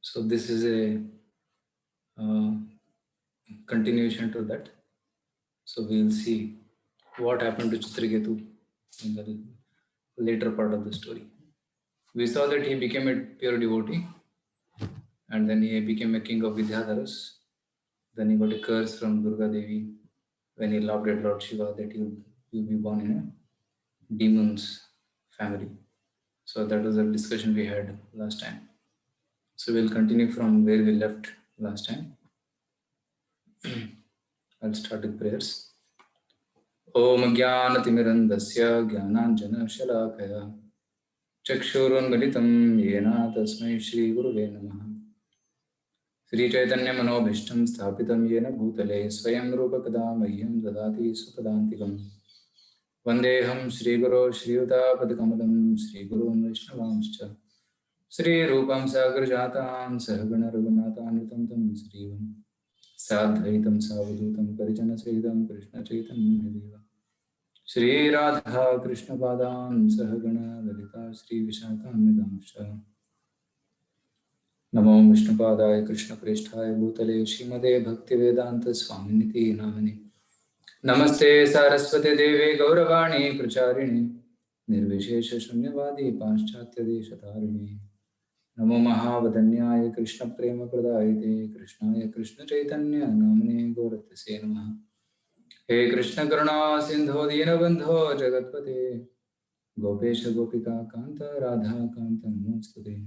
So this is a continuation to that. So we will see what happened to Chitraketu in the later part of the story. We saw that he became a pure devotee, and then he became a king of Vidyadharas. Then he got a curse from Durga Devi when he loved at Lord Shiva that you'll be born in a demon's family. So that was a discussion we had last time. So we'll continue from where we left last time. I'll start with prayers. Om Jnanatimirandasya Jnananjana-shalakaya Chakshurunmilitam Yena Tasmai Shri Guruve Namaha. Shri Chaitanya Manobhishtam Sthapitam Yena Bhutale Swayam Rupa Kada Mahyam Dadati Supadantikam Vandeham Shri Guru Shri Yuta Padakamalam Shri Guru Vaishnavamscha Shri Rupam Sagar Jatam Sahagana Raghunathan Tam Shri Sadhaitam Savadutam Parijana Sahitam Krishna Chaitanya Deva Shri Radha Krishna Padam Sahagana Lalita Shri Vishakam Nidamsha Namo Vishnupadaya Krishna Prishthaya Bhutale Srimade Bhaktivedanta Swaminiti Namani Namaste Saraswate Deve Gauravani Pracharini Nirvishesha Shunyavadi Paschatya Deshatarini Namo Mahavadanyaya Krishna Prema Pradayate Krishnaya Krishna Chaitanya Namane Gauratase Namaha He Krishna Karuna Sindho Dinabandho Jagatpate Gopesha Gopika Kanta Radha Kanta Namostade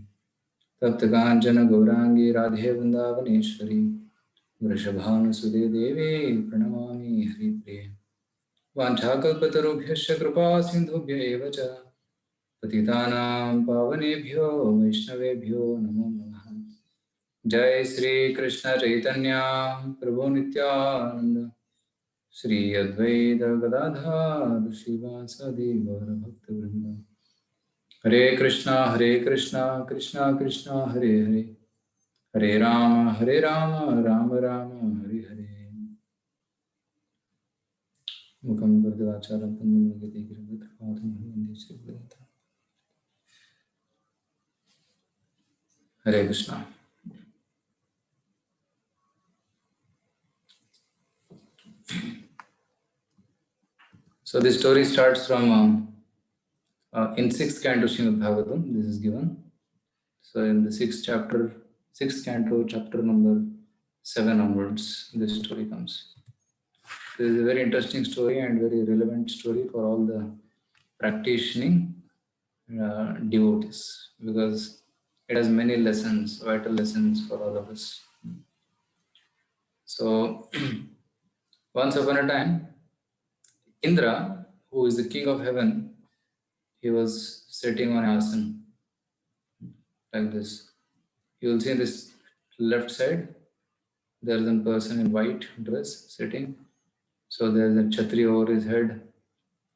Tapta Kanchana Gaurangi Radhe Vrindavaneshwari Vrishabhanusute Devi Pranamami Haripriye Vanchakalpatarubhyasya Kripa Sindhubhya eva cha Patitanam Pavanebhyo Vaishnavebhyo Namo Namaha Jai Sri Krishna Chaitanya Prabhu Nityananda Shri Advaita Gadadhar Srivasadi Gaura Bhakta Vrinda Hare Krishna Krishna Krishna Hare Hare Hare Rama Rama Rama Hare Hare Mukam Vardavacharam Pangam Nagati Girvat Padam Vande Shri Gurunta Hare Krishna. So the story starts from in 6th canto Srimad Bhagavatam. This is given. So in the 6th canto, chapter number 7 onwards, this story comes. This is a very interesting story and very relevant story for all the practicing devotees because it has many lessons, vital lessons for all of us. So once upon a time, Indra, who is the king of heaven, he was sitting on an asana like this. You will see in this left side, there is a person in white dress sitting. So there is a chhatri over his head,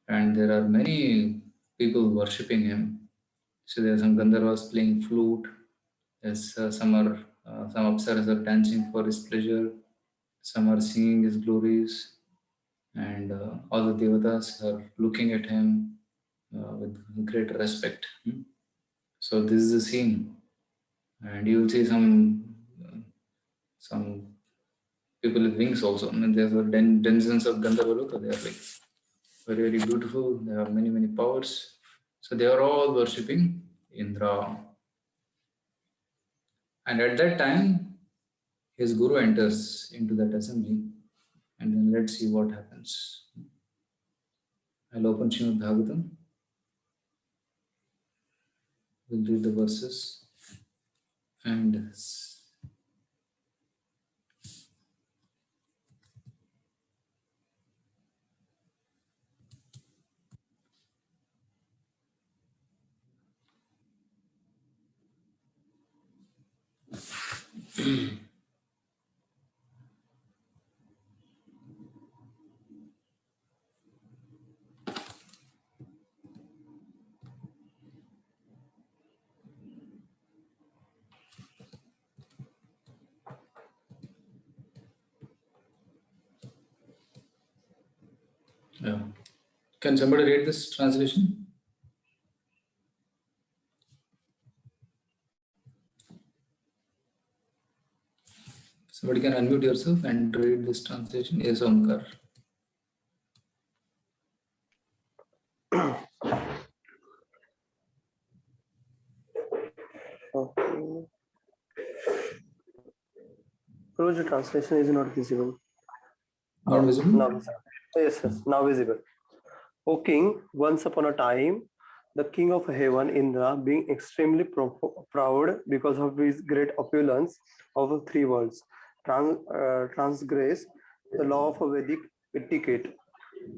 and there are many people worshipping him. So there are some Gandharvas playing flute. There's some apsaras are dancing for his pleasure. Some are singing his glories, and all the devatas are looking at him with great respect. So this is the scene, and you will see some people with wings also. And there's a denizens of Gandharva. They are like very, very beautiful. They have many, many powers. So they are all worshipping Indra. And at that time, his guru enters into that assembly. And then let's see what happens. I'll open Srimad Bhagavatam. We'll read the verses. And yeah. Can somebody read this translation? Somebody can unmute yourself and read this translation. Yes, Omkar. Okay. Rose, the translation is not visible. Not visible? Now visible. Yes, now visible. O king, once upon a time, the king of heaven, Indra, being extremely proud because of his great opulence of three worlds, transgressed the law of Vedic etiquette.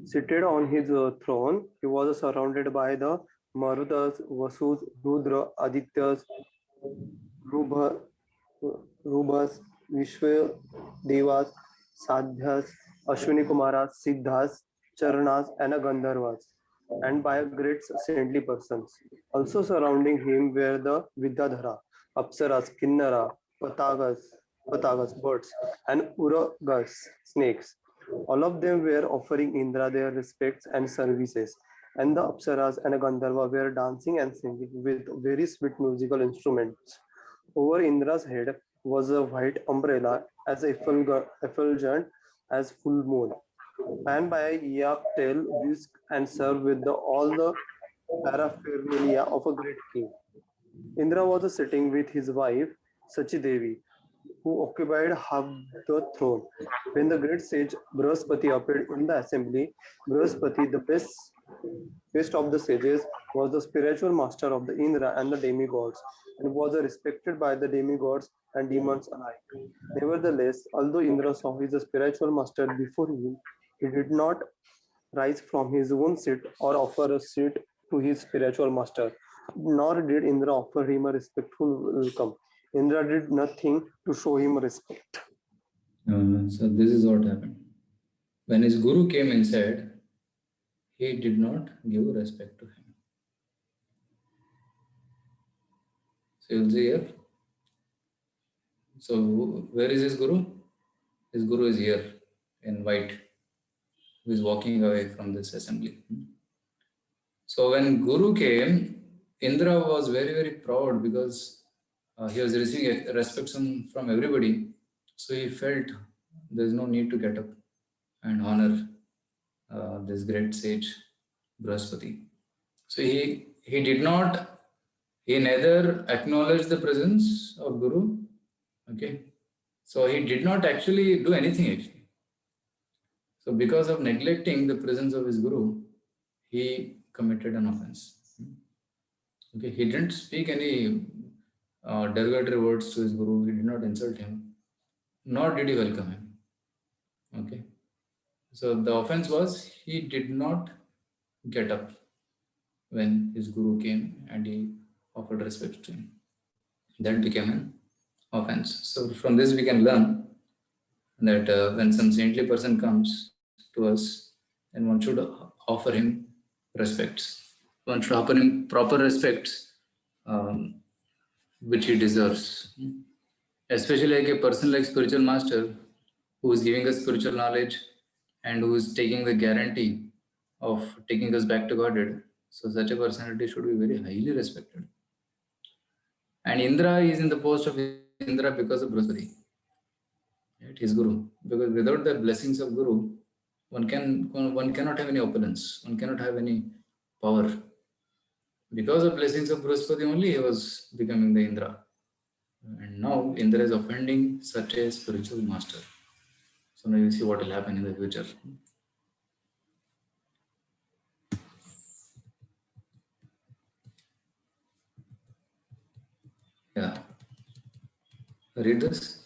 Seated on his throne, he was surrounded by the Marutas, Vasus, Rudra, Adityas, Rubha, Rubhas, Vishwa Devas, Sadhyas, Ashwini Kumaras, Siddhas, Charanas, and Gandharvas, and by a great saintly persons. Also surrounding him were the Vidyadhara, Apsaras, Kinnara, Patagas, Patagas, birds, and Uragas, snakes. All of them were offering Indra their respects and services, and the Apsaras and Gandharva were dancing and singing with very sweet musical instruments. Over Indra's head was a white umbrella as effulgent as full moon, and by a yak tail whisked and served with all the paraphernalia of a great king. Indra was sitting with his wife Sachi Devi, who occupied half the throne. When the great sage Brahaspati appeared in the assembly, Brahaspati, the best of the sages, was the spiritual master of the Indra and the demigods, and was respected by the demigods and demons alike. Nevertheless, although Indra saw his spiritual master before him, he did not rise from his own seat or offer a seat to his spiritual master, nor did Indra offer him a respectful welcome. Indra did nothing to show him respect. So this is what happened. When his guru came inside, he did not give respect to him. So you'll see here. So where is his guru? His guru is here in white, who is walking away from this assembly. So when guru came, Indra was very, very proud because he was receiving respect from everybody. So he felt there is no need to get up and honor this great sage, Brahaspati. So he did not, he neither acknowledged the presence of Guru, okay. So he did not actually do anything actually. So because of neglecting the presence of his Guru, he committed an offense. Okay, he didn't speak any derogatory words to his Guru, he did not insult him, nor did he welcome him. Okay. So the offense was he did not get up when his guru came and he offered respect to him. That became an offense. So from this we can learn that when some saintly person comes to us, then one should offer him respects. One should offer him proper respects um, which he deserves. Especially like a person like spiritual master who is giving us spiritual knowledge and who is taking the guarantee of taking us back to Godhead. So such a personality should be very highly respected. And Indra is in the post of Indra because of Brahaspati, right? His Guru. Because without the blessings of Guru, one cannot have any opulence, one cannot have any power. Because of blessings of Brahaspati only, he was becoming the Indra. And now Indra is offending such a spiritual master. So now you see what will happen in the future. Yeah. Read this.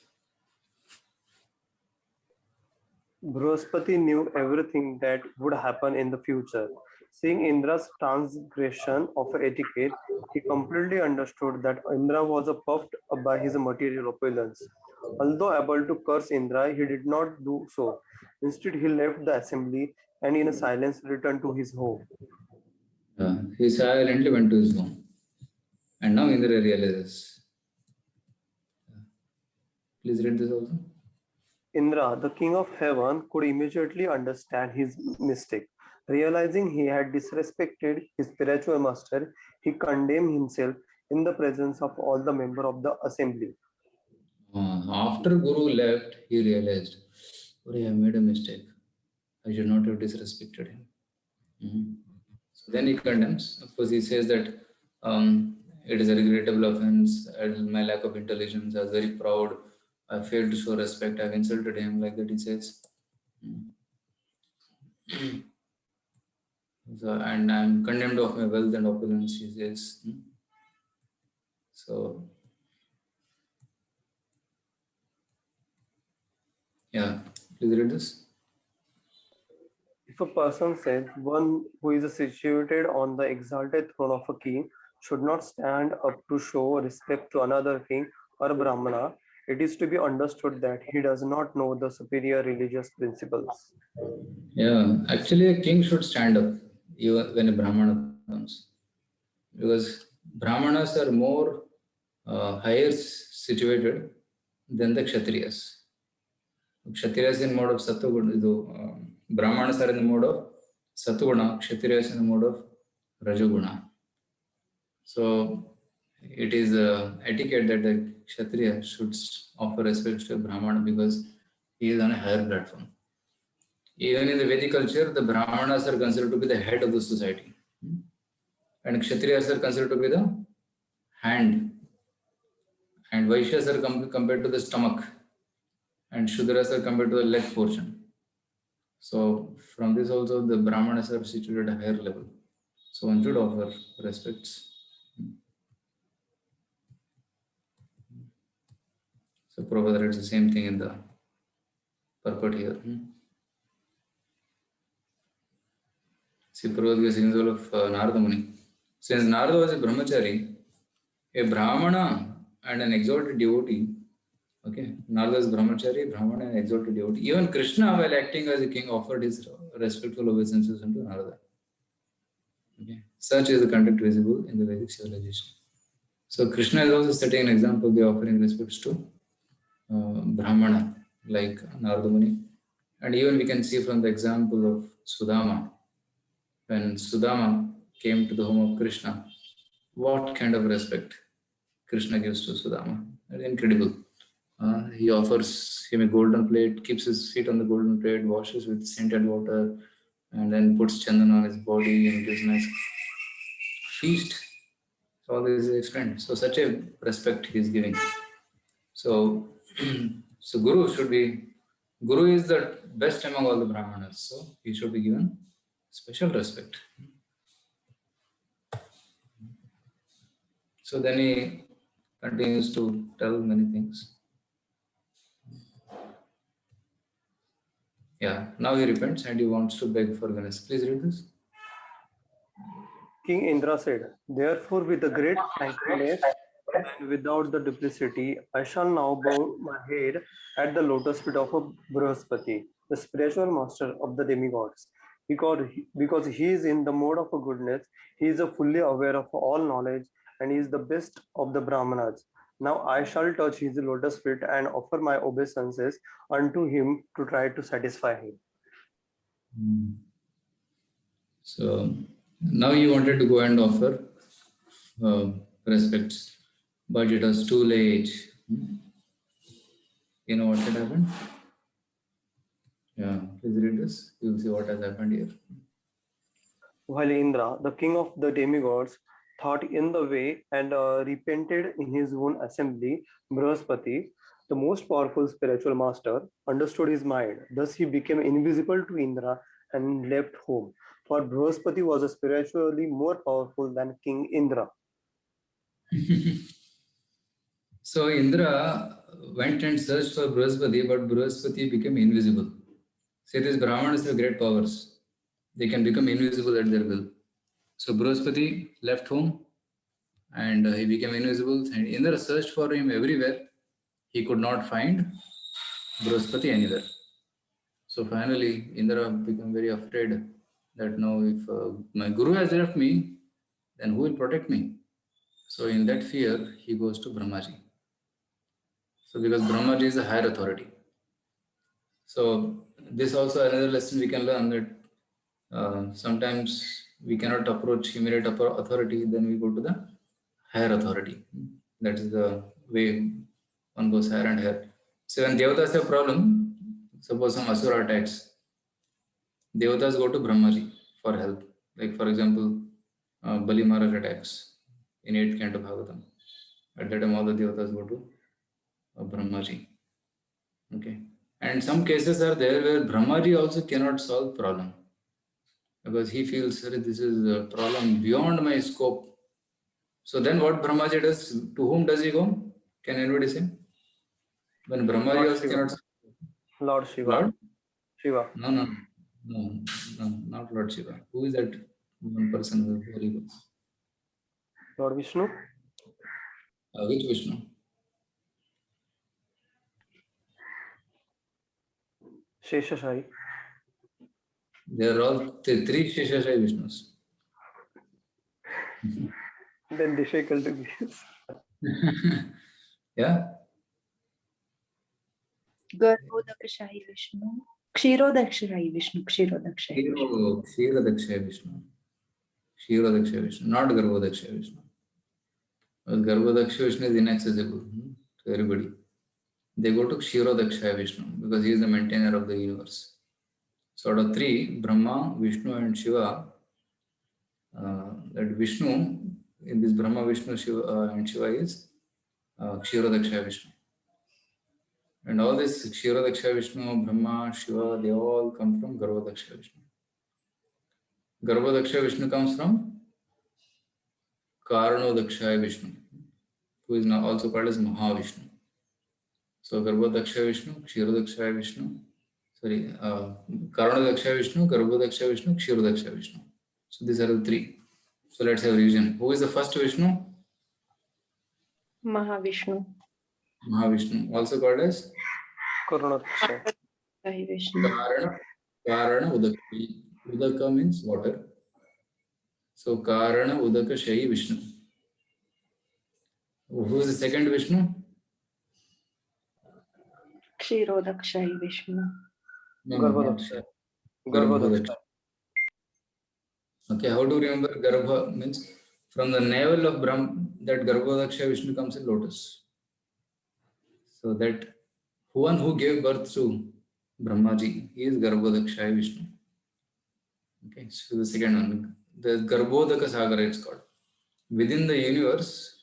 Brahaspati knew everything that would happen in the future. Seeing Indra's transgression of etiquette, he completely understood that Indra was puffed up by his material opulence. Although able to curse Indra, he did not do so. Instead, he left the assembly and in silence returned to his home. He silently went to his home. And now Indra realizes. Please read this also. Indra, the king of heaven, could immediately understand his mistake. Realizing he had disrespected his spiritual master, he condemned himself in the presence of all the members of the assembly. After Guru left, he realized, oh, I made a mistake. I should not have disrespected him. So then he condemns. Of course, he says that it is a regrettable offense. My lack of intelligence. I was very proud. I failed to show respect. I've insulted him, like that he says. So, and I'm condemned of my wealth and opulence, he says. So, yeah, please read this. If a person says one who is situated on the exalted throne of a king should not stand up to show respect to another king or Brahmana, it is to be understood that he does not know the superior religious principles. Yeah, actually, a king should stand up even when a Brahmana comes, because Brahmanas are more higher situated than the Kshatriyas. Kshatriyas in mode of Sattva, Brahmanas are in the mode of Sattva, Kshatriyas in the mode of Rajoguna. So it is etiquette that the Kshatriya should offer respect to a Brahmana because he is on a higher platform. Even in the Vedic culture, the Brahmanas are considered to be the head of the society. And Kshatriyas are considered to be the hand. And Vaishyas are compared to the stomach. And Shudras are compared to the leg portion. So from this also, the Brahmanas are situated at a higher level. So one should offer respects. So Prabhupada writes the same thing in the purport here. See, Prabhupada gives example of Narada Muni. Since Narada was a brahmachari, a Brahmana and an exalted devotee, okay, Narada is brahmachari, Brahmana and exalted devotee. Even Krishna, while acting as a king, offered his respectful obeisances unto Narada. Okay. Such is the conduct visible in the Vedic civilization. So Krishna is also setting an example by offering respects to Brahmana, like Narada Muni. And even we can see from the example of Sudama, when Sudama came to the home of Krishna, what kind of respect Krishna gives to Sudama. It's incredible. He offers him a golden plate, keeps his feet on the golden plate, washes with scented water, and then puts chandan on his body and gives nice feast. So all this is explained. So such a respect he is giving. So, so Guru is the best among all the Brahmanas. So he should be given special respect. So then he continues to tell many things. Yeah, now he repents and he wants to beg forgiveness. Please read this. King Indra said, therefore, with a great frankness and without the duplicity, I shall now bow my head at the lotus feet of a Brihaspati, the spiritual master of the demigods. Because he is in the mode of a goodness, he is fully aware of all knowledge and he is the best of the Brahmanas. Now I shall touch his lotus feet and offer my obeisances unto him to try to satisfy him. So now he wanted to go and offer respects, but it was too late. You know what had happened? Yeah, please read this. You will see what has happened here. While Indra, the king of the demigods, thought in the way and repented in his own assembly, Brihaspati, the most powerful spiritual master, understood his mind. Thus he became invisible to Indra and left home. For Brihaspati was spiritually more powerful than King Indra. So Indra went and searched for Brihaspati, but Brihaspati became invisible. See, these Brahmanas have great powers. They can become invisible at their will. So Brihaspati left home and he became invisible. And Indra searched for him everywhere. He could not find Brihaspati anywhere. So finally, Indra became very afraid that now if my guru has left me, then who will protect me? So in that fear, he goes to Brahmaji. So because Brahmaji is a higher authority. So this also another lesson we can learn that sometimes we cannot approach immediate authority, then we go to the higher authority. That is the way one goes higher and higher. So when Devatas have problem, suppose some Asura attacks, Devatas go to Brahmaji for help. Like for example, Bali Maharaj attacks in 8th canto Bhagavatam. At that time, all the Devatas go to Brahmaji. Okay. And some cases are there where Brahmaji also cannot solve problem because he feels this is a problem beyond my scope. So then what Brahmaji does, to whom does he go? Can anybody say? When Brahmaji Lord also Shiva. cannot. Lord Shiva. Lord? Shiva. No, not Lord Shiva. Who is that one person who Holy Ghost? Lord Vishnu. Which Vishnu? Sheshashai. They are all three Sheshashai Vishnus. Then difficult to guess. Yeah? Garbhodakashayi Vishnu. Kshirodakashayi Vishnu. Kshirodakashayi Vishnu. Kshirodakshaya Vishnu. Kshirodakshaya Vishnu, not Garbhodakshaya Vishnu. Because Garbhodakshaya Vishnu is inaccessible to everybody. They go to Kshirodakshaya Vishnu because he is the maintainer of the universe. So out of three, Brahma, Vishnu and Shiva, that Vishnu, in this Brahma, Vishnu, Shiva, and Shiva is Kshirodakshaya Vishnu. And all this Kshirodakshaya Vishnu, Brahma, Shiva, they all come from Garbhodakshaya Vishnu. Garbhodakshaya Vishnu comes from Karanodakshaya Vishnu, who is now also called as Mahavishnu. So Garbhodakshaya Vishnu, Kshirodakshaya Vishnu, Karanodakshaya Vishnu, Garbhodakshaya Vishnu, Kshirodakshaya Vishnu. So these are the three. So let's have revision. Who is the first Vishnu? Mahavishnu. Mahavishnu, also called as Karunadakshaya. Vishnu. Karana Udaka. Udaka means water. So Karana Udaka Shayi Vishnu. Who is the second Vishnu? Kshirodakashayi Vishnu. No, Garbhodakshaya. not Garbhodakshaya. Okay, how do you remember Garbha means from the navel of Brahm, that Garbhodakshaya Vishnu comes in lotus. So that one who gave birth to Brahmaji, he is Garbhodakshaya Vishnu. Okay, so the second one, the Garbhodaka Sagara is called. Within the universe,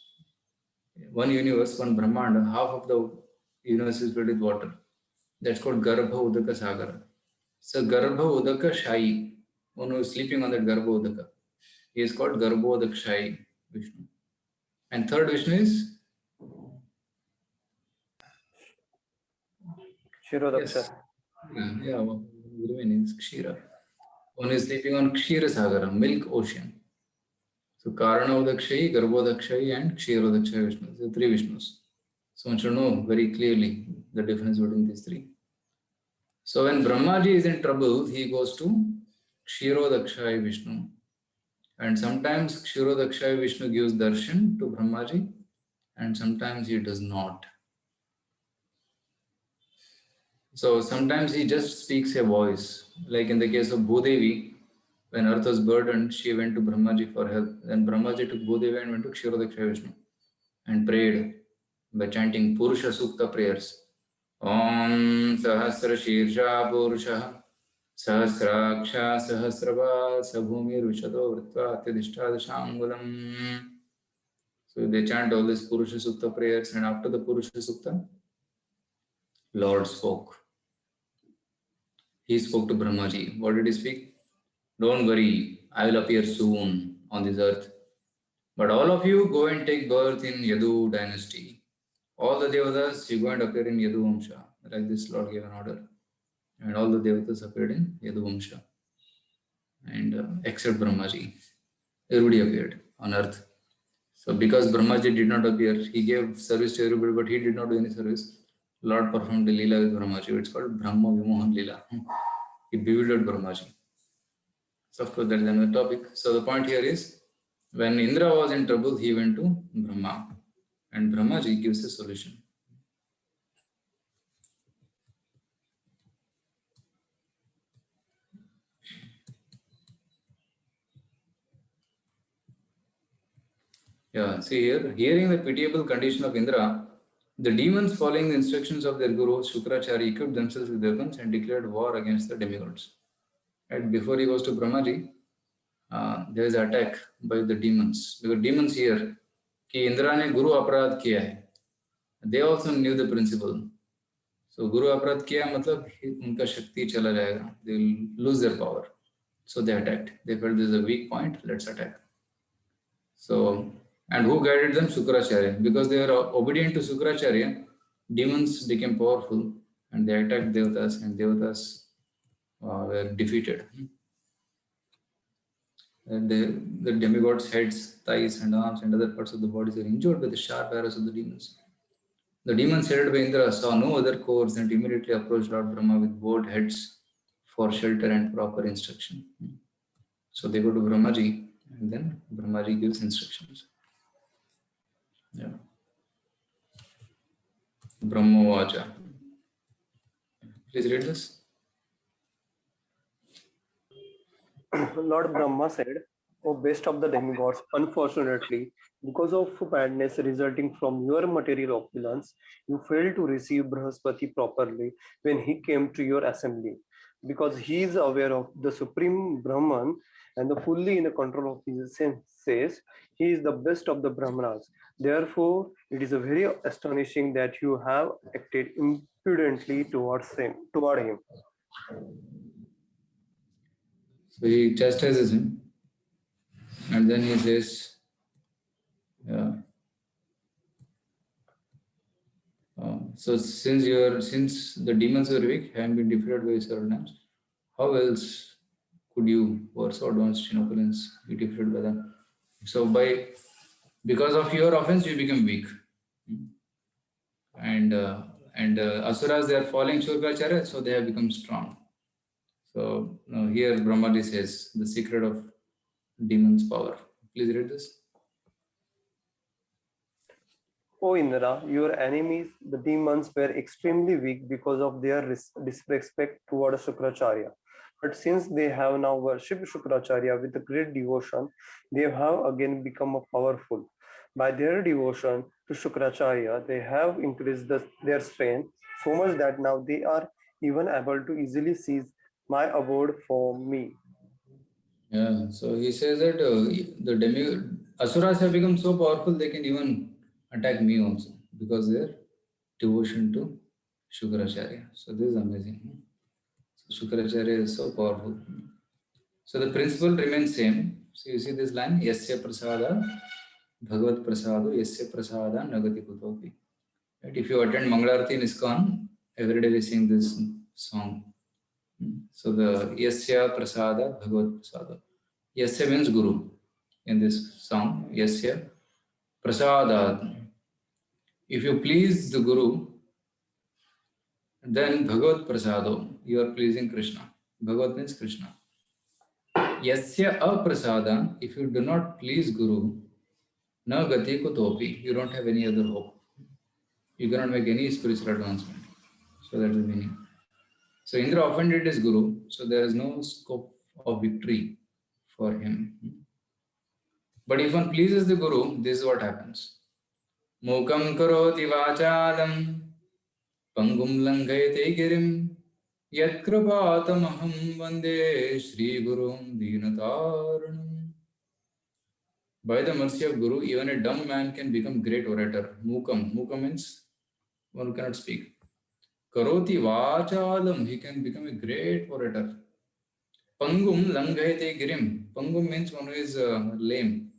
one Brahmanda, half of the universe is filled with water. That's called Garbha Udaka Sagara. So Garbha Udaka Shayi, one who is sleeping on that Garbha Udaka, he is called Garbhodakshaya Vishnu. And third Vishnu is Kshirodakshaya. yeah, the remaining is Kshira. One is sleeping on Kshira Sagara, milk ocean. So Karanodakshaya, Garbhodakshaya, and Kshirodakshaya Vishnu. The three Vishnus. So one should know very clearly the difference between these three. So when Brahmaji is in trouble, he goes to Kshirodakshaya Vishnu. And sometimes Kshirodakshaya Vishnu gives darshan to Brahmaji, and sometimes he does not. So sometimes he just speaks a voice. Like in the case of Bhudevi, when earth was burdened, she went to Brahmaji for help. Then Brahmaji took Bhudevi and went to Kshirodakshaya Vishnu and prayed by chanting Purusha Sukta prayers. Om Sahasra Shirsha Purusha Sahasraksha Sahasrava Sabhumir Vishado Vritva Atyadishtadashangulam. So they chant all these Purusha Sukta prayers, and after the Purusha Sukta, Lord spoke. He spoke to Brahmaji. What did he speak? Don't worry, I will appear soon on this earth. But all of you go and take birth in Yadu dynasty. All the Devatas, you go and appear in Yadu Vamsha. Like this, Lord gave an order. And all the Devatas appeared in Yadu Vamsha. And except Brahmaji. Everybody appeared on earth. So because Brahmaji did not appear, he gave service to everybody, but he did not do any service. Lord performed the Leela with Brahmaji. It's called Brahma Vimohan Leela. He bewildered Brahmaji. So of course that is another topic. So the point here is, when Indra was in trouble, he went to Brahma. And Brahmaji gives a solution. Yeah, see here, hearing the pitiable condition of Indra, The demons, following the instructions of their guru Shukracharya, equipped themselves with weapons and declared war against the demigods. Right before he goes to Brahmaji, there is an attack by the demons. Because demons here कि इंद्रा ने गुरु अपराध किया है. They also knew the principle. So गुरु अपराध किया मतलब उनका शक्ति चला जाएगा. They will lose their power. So they attacked. They felt this is a weak point. Let's attack. So, and who guided them? Shukracharya. Because they were obedient to Shukracharya, demons became powerful and they attacked Devatas, and Devatas were defeated. And the demigods' heads, thighs, and arms and other parts of the bodies were injured by the sharp arrows of the demons. The demons headed by Indra saw no other course and immediately approached Lord Brahma with bowed heads for shelter and proper instruction. So they go to Brahmaji, and then Brahmaji gives instructions. Yeah. Brahmavacha. Please read this. Lord Brahma said, O best of the demigods, unfortunately, because of madness resulting from your material opulence, you failed to receive Brahaspati properly when he came to your assembly. Because he is aware of the Supreme Brahman and fully in the control of his senses, he is the best of the Brahmanas. Therefore, it is very astonishing that you have acted impudently toward him. So he chastises him, and then he says, so since the demons were weak, having been defeated by several times, how else could you, who are so advanced in opulence, be defeated by them? So because of your offense, you become weak. And asuras, they are following Shukracharya, so they have become strong. So here Brahmaji says the secret of demons' power. Please read this. O Indra, your enemies, the demons, were extremely weak because of their disrespect toward Shukracharya. But since they have now worshipped Shukracharya with great devotion, they have again become powerful. By their devotion to Shukracharya, they have increased their strength so much that now they are even able to easily seize my abode for me. Yeah, so he says that the asuras have become so powerful they can even attack me also because their devotion to Shukracharya. So this is amazing. So Shukracharya is so powerful. So the principle remains same. So you see this line, Yasya Prasada Bhagavad Prasado Yasya Prasada Nagati Kutopi. Right? If you attend Mangalarti in ISKCON, every day we sing this song. So the Yasya Prasada Bhagavad Prasada. Yasya means Guru in this song. Yasya Prasada. If you please the Guru, then Bhagavad Prasado, you are pleasing Krishna. Bhagavad means Krishna. Yasya Aprasada, if you do not please Guru, na gati kutopi, you don't have any other hope. You cannot make any spiritual advancement. So that is the meaning. So Indra offended his Guru, so there is no scope of victory for him. But if one pleases the Guru, this is what happens. Mukam karoti vachalam pangum langayate girim yat kripatamaham vande Shri Gurum Dinataranam. By the mercy of Guru, even a dumb man can become great orator. Mukam. Mukam means one who cannot speak. Karoti vachalam, he can become a great orator. Pangum langayate girim. Pangum means one who is lame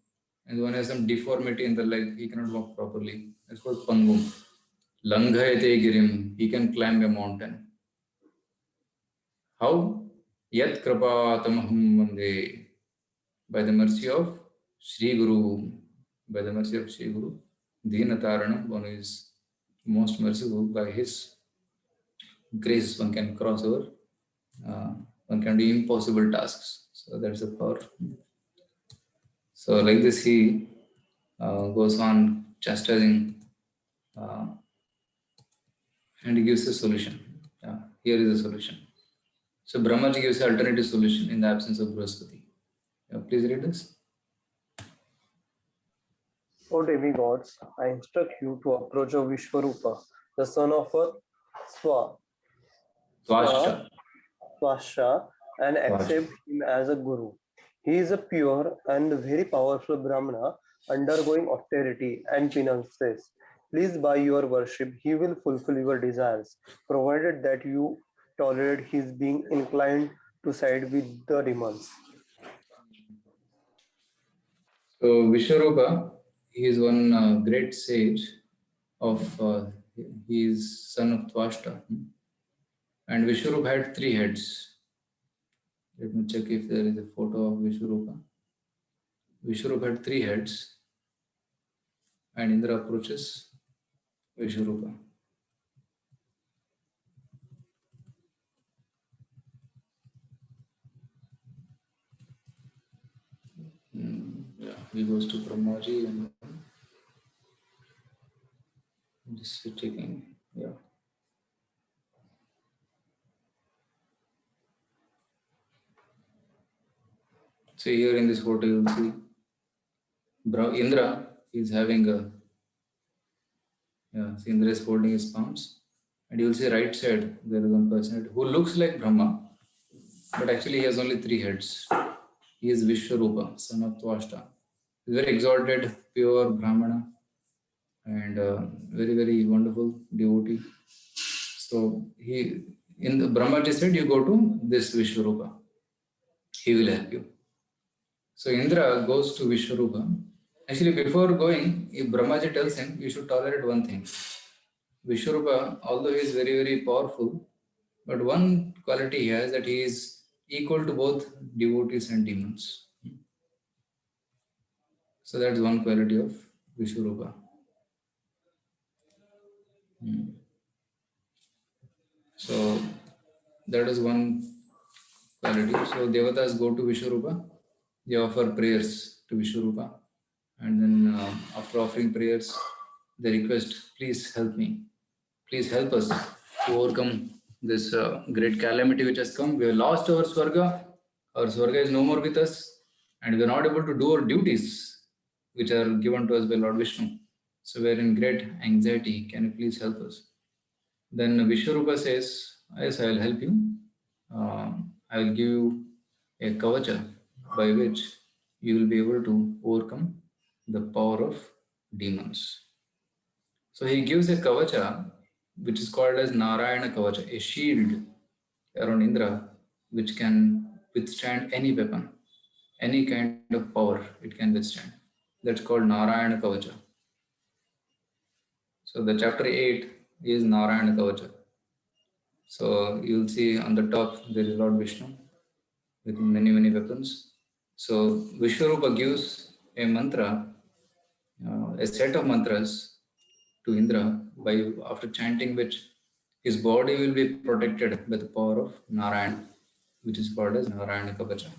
and one has some deformity in the leg, he cannot walk properly. That's called pangum. Langhayate girim, he can climb a mountain. How? Yat kripatamaham vande. By the mercy of Sri Guru. By the mercy of Sri Guru. Dinataranam, one who is most merciful. By his grace, one can cross over. One can do impossible tasks. So that's the power. So like this, he goes on chastising and he gives a solution. Here is a solution. So Brahmaji gives an alternative solution in the absence of Brahaspati. Please read this. O demigods, I instruct you to approach a Vishwarupa, the son of a Swa, Swa, Twashta. Swasha, and Twashta. accept him as a guru. He is a pure and very powerful Brahmana undergoing austerity and penances. Please, by your worship, he will fulfill your desires, provided that you tolerate his being inclined to side with the demons. So Vishwarupa, he is one great sage of, he is son of Twashta. And Vishwarupa had 3 heads. Let me check if there is a photo of Vishwarupa. Vishwarupa had 3 heads, and Indra approaches Vishwarupa. Yeah, he goes to Brahmaji and just checking. Yeah. So here in this photo, you will see Indra is having a, see Indra is holding his palms, and you will see right side there is one person who looks like Brahma, but actually he has only 3 heads. He is Vishwarupa, son of Twashta. He is very exalted, pure Brahmana, and very, very wonderful devotee. So he, in the Brahmaji said, you go to this Vishwarupa. He will help you. So Indra goes to Vishwarupa. Actually, before going, if Brahmaji tells him, you should tolerate one thing. Vishwarupa, although he is very, very powerful, but one quality he has, that he is equal to both devotees and demons. So that's one quality of Vishwarupa. So that is one quality. So Devatas go to Vishwarupa, they offer prayers to Vishwarupa, and then after offering prayers, they request, please help me. Please help us to overcome this great calamity which has come. We have lost our Swarga. Our Swarga is no more with us, and we are not able to do our duties which are given to us by Lord Vishnu. So we are in great anxiety. Can you please help us? Then Vishwarupa says, yes, I will help you. I will give you a kavacha by which you will be able to overcome the power of demons. So he gives a kavacha which is called as Narayana Kavacha, a shield around Indra which can withstand any weapon, any kind of power it can withstand. That's called Narayana Kavacha. So the chapter 8 is Narayana Kavacha. So you'll see on the top there is Lord Vishnu with many, many weapons. So Vishwarupa gives a mantra, a set of mantras to Indra, by after chanting which his body will be protected by the power of Narayana, which is called as Narayana Kavacha.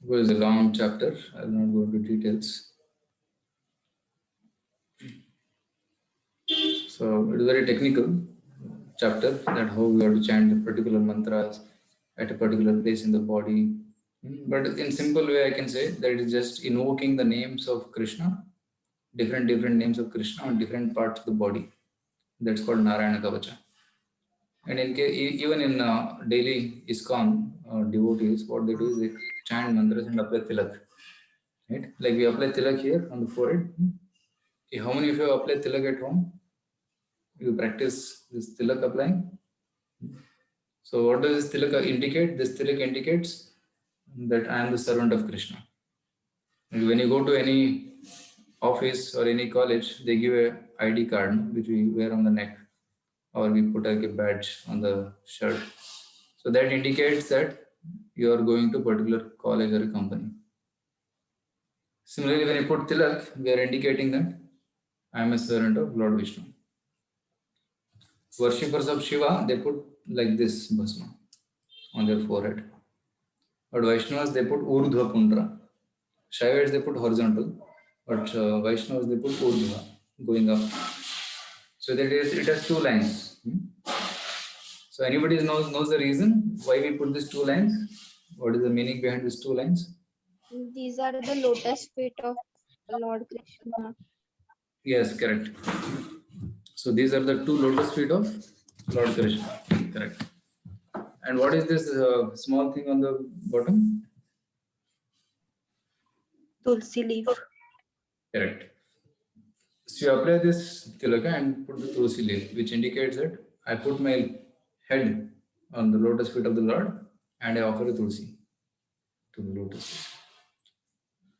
It was a long chapter. I will not go into details. So it is very technical chapter, that how we have to chant particular mantras at a particular place in the body. But in simple way, I can say that it is just invoking the names of Krishna, different names of Krishna on different parts of the body. That's called Narayana Kavacha. And even in daily ISKCON devotees, what they do is they chant mantras and apply tilak. Right? Like we apply tilak here on the forehead. Okay, how many of you apply tilak at home? You practice this tilak applying? So what does this tilak indicate? This tilak indicates that I am the servant of Krishna. And when you go to any office or any college, they give a ID card which we wear on the neck, or we put like a badge on the shirt. So that indicates that you are going to a particular college or a company. Similarly, when you put tilak, we are indicating that I am a servant of Lord Vishnu. Worshippers of Shiva, they put like this bhasma on their forehead. But Vaishnavas, they put Urdhva Pundra. Shaivites, they put horizontal. But Vaishnavas, they put Urdhva, going up. So that it has 2 lines. So anybody knows the reason why we put these 2 lines? What is the meaning behind these two lines? These are the lotus feet of Lord Krishna. Yes, correct. So these are the two lotus feet of Lord Krishna. Correct. And what is this small thing on the bottom? Tulsi leaf. Correct. So you apply this tilaka and put the tulsi leaf, which indicates that I put my head on the lotus feet of the Lord and I offer a tulsi to the lotus feet.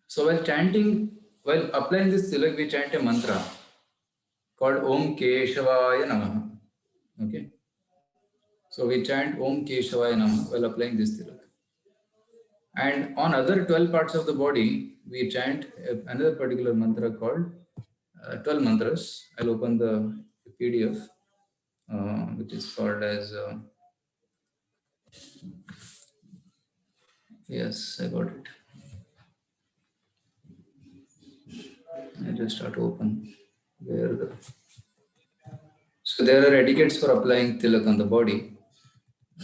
So while applying this tilak, we chant a mantra called Om Keshavaya Namaha. Okay. So we chant Om Keshavaya Namaha while applying this tilak. And on other 12 parts of the body, we chant another particular mantra called 12 mantras. I'll open the PDF, which is called as, yes, I got it. I just start to open where the. So there are etiquettes for applying tilak on the body.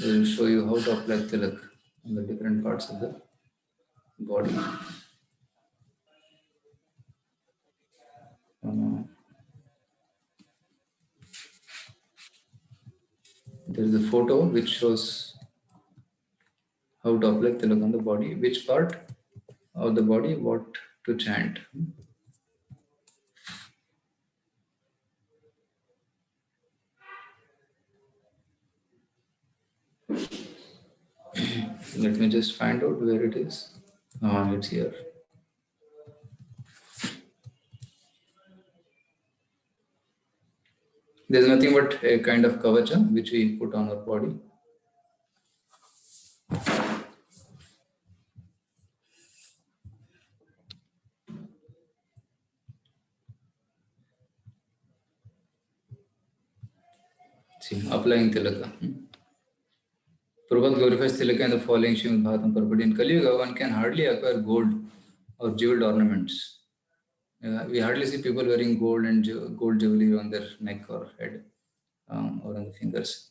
We will show you how to apply tilak on the different parts of the body. There is a photo which shows how to apply tilak on the body, which part of the body, what to chant. Let me just find out where it is. It's here. There's nothing but a kind of kavacha which we put on our body. See, applying tilaka. Prabhupada glorifies tilaka in the following Srimad Bhagavatam purport. In Kali Yuga, one can hardly acquire gold or jeweled ornaments. We hardly see people wearing gold and gold jewelry on their neck or head or on the fingers.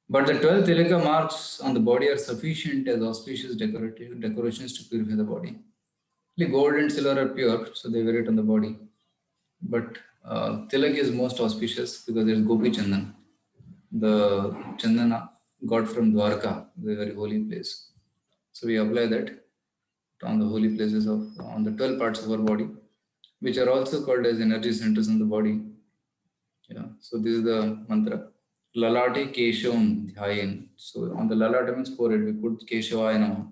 But the 12 tilaka marks on the body are sufficient as auspicious decorations to purify the body. Only gold and silver are pure, so they wear it on the body. But tilak is most auspicious because there is Gopi Chandan, the Chandana got from Dwarka, the very holy place. So we apply that on the holy places on the 12 parts of our body, which are also called as energy centers in the body. Yeah. So this is the mantra. Lalate Keshavam Dhyayen. So on the lalate means forehead, we put Keshavaya Namaha.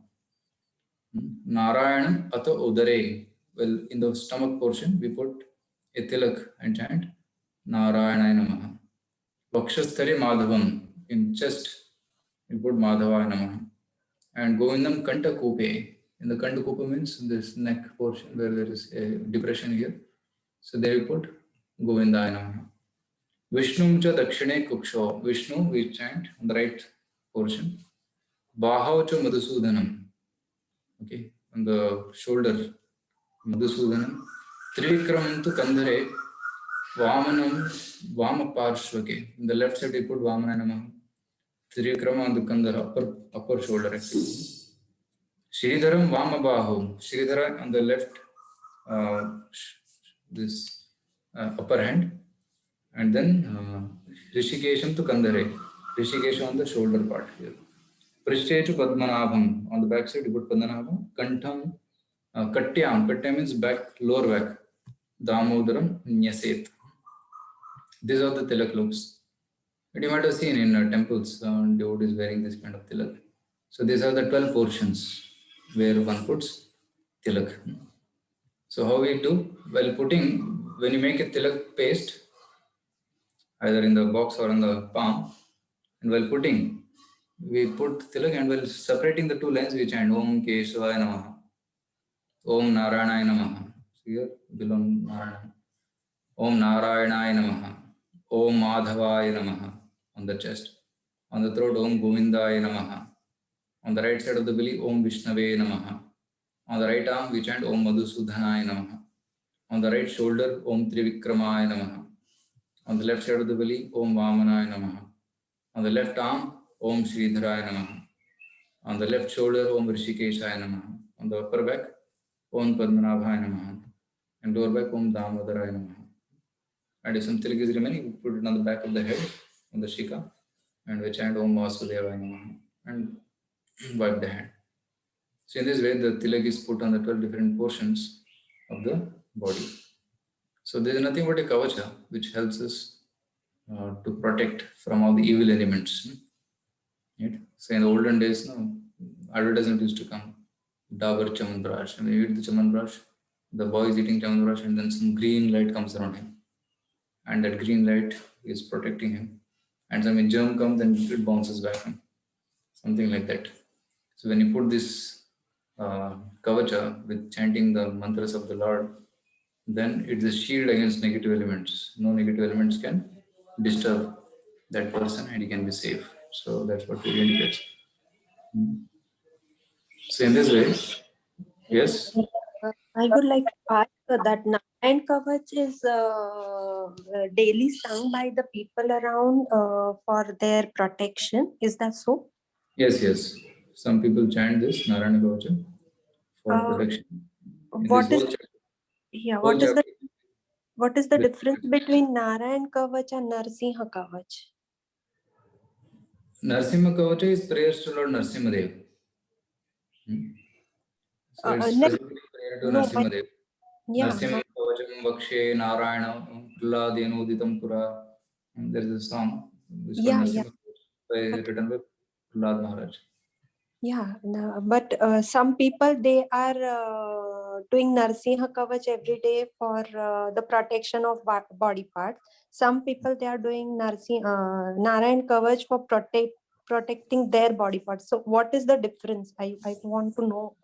Narayanam Atha Udare. Well, in the stomach portion, we put a tilak and chant Narayana Namaha. Vakshasthale Madhavam. In chest, we put Madhavaya Namaha. And Govindam Kanta Kupe. In the Kanta Kupe means this neck portion where there is a depression here. So there we put Govindaya Namaha. Vishnu cha dakshine kuksho. Vishnu we chant on the right portion. Bahao cha Madhusudanam. Okay, on the shoulder, Madhusudanam. Trivikramam tu Kandhare. Vamanam Vama Parshvake. In the left side we put Vamana Namaha. Trivikrama on the Kandhara, upper shoulder actually. Sridharam Vamabahu. Sridhara on the left, this upper hand. And then Rishikesham to Kandhare. Rishikesha on the shoulder part here. Prishthechu Padmanabham. On the back side, you put Padmanabham. Kantham, Katyam. Katyam means back, lower back. Damodaram Nyaset. These are the tilak looks. But you might have seen in temples, devotees wearing this kind of tilak. So these are the 12 portions where one puts tilak. So how we do? While putting, when you make a tilak paste, either in the box or on the palm, and while putting, we put tilak, and while separating the two lines, we chant Om Keshavaya Namaha, Om Narayana Namaha. So here, below Narayana. Om Narayana Namaha, Om Madhavaya Namaha on the chest. On the throat, Om Govindaya Namaha. On the right side of the belly, Om Vishnave Namaha. On the right arm, we chant Om Madhusudhanaya Namaha. On the right shoulder, Om Trivikramaya Namaha. On the left side of the belly, Om Vamanaya Namaha. On the left arm, Om Sridharaya Namaha. On the left shoulder, Om Rishikeshaya Namaha. On the upper back, Om Padmanabhaya Namaha. And lower back, Om Damodaraya Namaha. And if some tilik is remaining, we put it on the back of the head, on the shika, and we chant Om Vasudevaya Namaha and wipe the hand. So in this way, the tilak is put on the 12 different portions of the body. So there is nothing but a kavacha which helps us to protect from all the evil elements. Right? So in the olden days, advertisement used to come, Dabur Chamandrash, and they eat the Chamandrash. The boy is eating Chamandrash, and then some green light comes around him, and that green light is protecting him. And when germ comes, then it bounces back, something like that. So when you put this kavacha with chanting the mantras of the Lord, then it's a shield against negative elements. No negative elements can disturb that person and he can be safe. So that's what it indicates. So in this way, yes, I would like to ask that Narayan Kavach is daily sung by the people around for their protection. Is that so? yes. Some people chant this Narayana Kavacha for protection. In What this is whole what is the chapter, what is the difference between Narayan Kavach and Narsimha Kavach? Narsimha Kavacha is prayers to Lord Narsimhadev. So it's specifically prayer to no, Narsimhadev. yeah, Narsimha Kavacham Vakshe Narayana Prahladenoditam Pura. And there is a song which is called yeah, Narsimha Kavacha, written by Prahlad Maharaj. yeah. No, but some people they are doing Narsimha Kavach every day for the protection of body parts. Some people they are doing Narayan Kavach for protecting their body parts. So what is the difference? I want to know.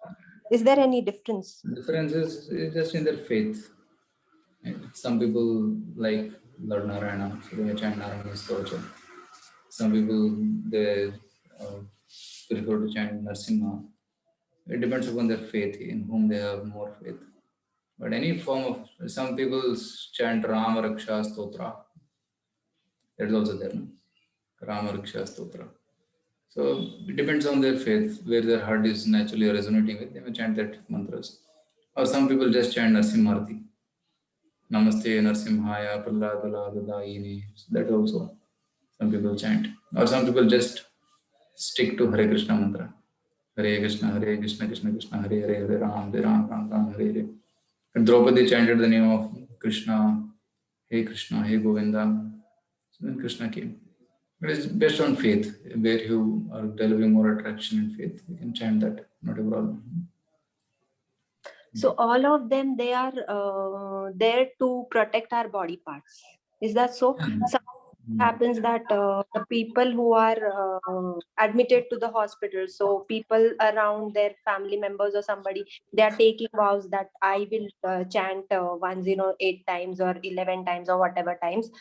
Is there any difference? The difference is just in their faith. Right? Some people like Lord Narayana, so they chant Narayana's Kavacha. Some people they prefer to chant Narsimha. It depends upon their faith, in whom they have more faith. But any form of, some people chant Rama Raksha Stotra. That is also there, no? Rama Raksha Stotra. So it depends on their faith, where their heart is naturally resonating with. They may chant that mantras. Or some people just chant Narsimharti. Namaste Narsimhaya Prahlad Dayini. So that also some people chant. Or some people just stick to Hare Krishna mantra. Hare Krishna, Krishna Krishna, Hare Hare, Hare Ram, Ram, Hare Hare. And Draupadi chanted the name of Krishna, Hey Krishna, Hey Govinda. So then Krishna came. It is based on faith. Where you are developing more attraction and faith, you can chant that, not a problem. So all of them they are there to protect our body parts. Is that so? Some happens that the people who are admitted to the hospital, so people around their family members or somebody, they are taking vows that I will chant 108 times or 11 times or whatever times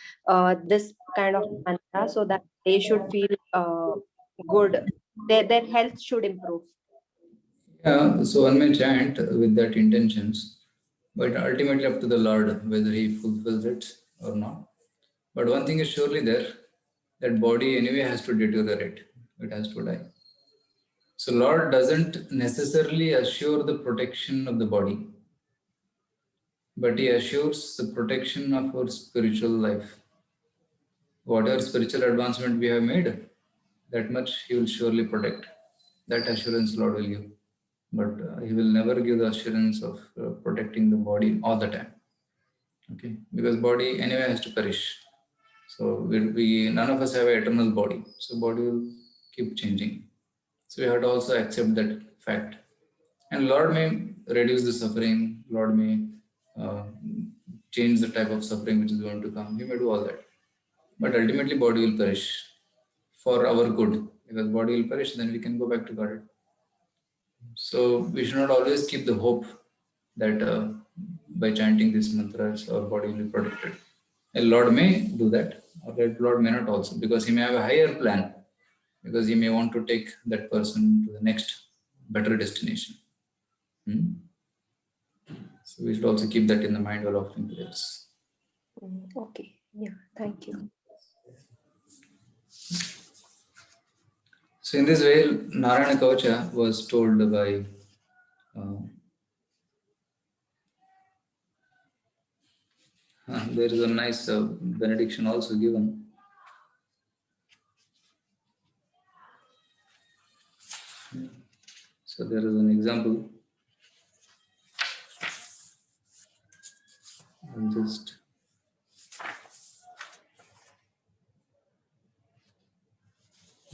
this kind of mantra, so that they should feel good, their health should improve. Yeah, so one may chant with that intentions, but ultimately up to the Lord whether he fulfills it or not. But one thing is surely there, that body anyway has to deteriorate. It has to die. So Lord doesn't necessarily assure the protection of the body, but he assures the protection of our spiritual life. Whatever spiritual advancement we have made, that much he will surely protect. That assurance Lord will give. But he will never give the assurance of protecting the body all the time. Okay, because body anyway has to perish. So we none of us have an eternal body. So body will keep changing. So we have to also accept that fact. And Lord may reduce the suffering. Lord may change the type of suffering which is going to come. He may do all that. But ultimately body will perish for our good. Because body will perish, then we can go back to God. So we should not always keep the hope that by chanting these mantras our body will be protected. A Lord may do that, or that Lord may not also, because he may have a higher plan, because he may want to take that person to the next better destination. So we should also keep that in the mind while offering prayers. Okay, yeah, thank you. So in this way, Narayana Kavacha was told by there is a nice benediction also given. So there is an example. I'll just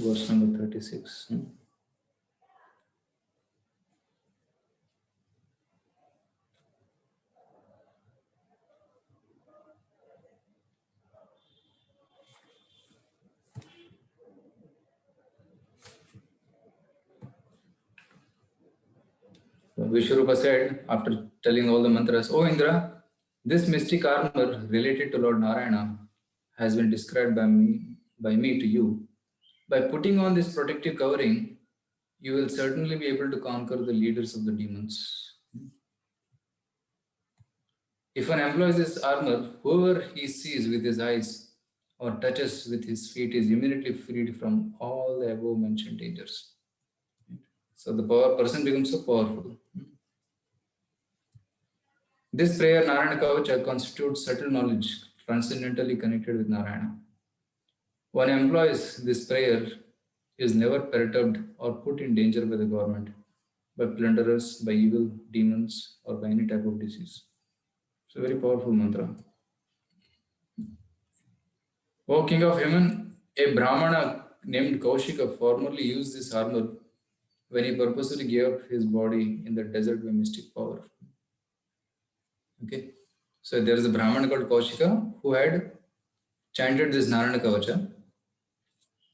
verse number 36. So Vishwarupa said, after telling all the mantras, "O Indra, this mystic armor related to Lord Narayana has been described by me to you. By putting on this protective covering, you will certainly be able to conquer the leaders of the demons. If one employs this armor, whoever he sees with his eyes or touches with his feet is immediately freed from all the above mentioned dangers." So the person becomes so powerful. This prayer, Narayana Kavacha, constitutes subtle knowledge transcendentally connected with Narayana. One employs this prayer is never perturbed or put in danger by the government, by plunderers, by evil demons, or by any type of disease. It's a very powerful mantra. O King of Heaven, a Brahmana named Kaushika formerly used this armor when he purposely gave up his body in the desert by mystic power. Okay, so there is a Brahmana called Kaushika who had chanted this Narayana Kavacha,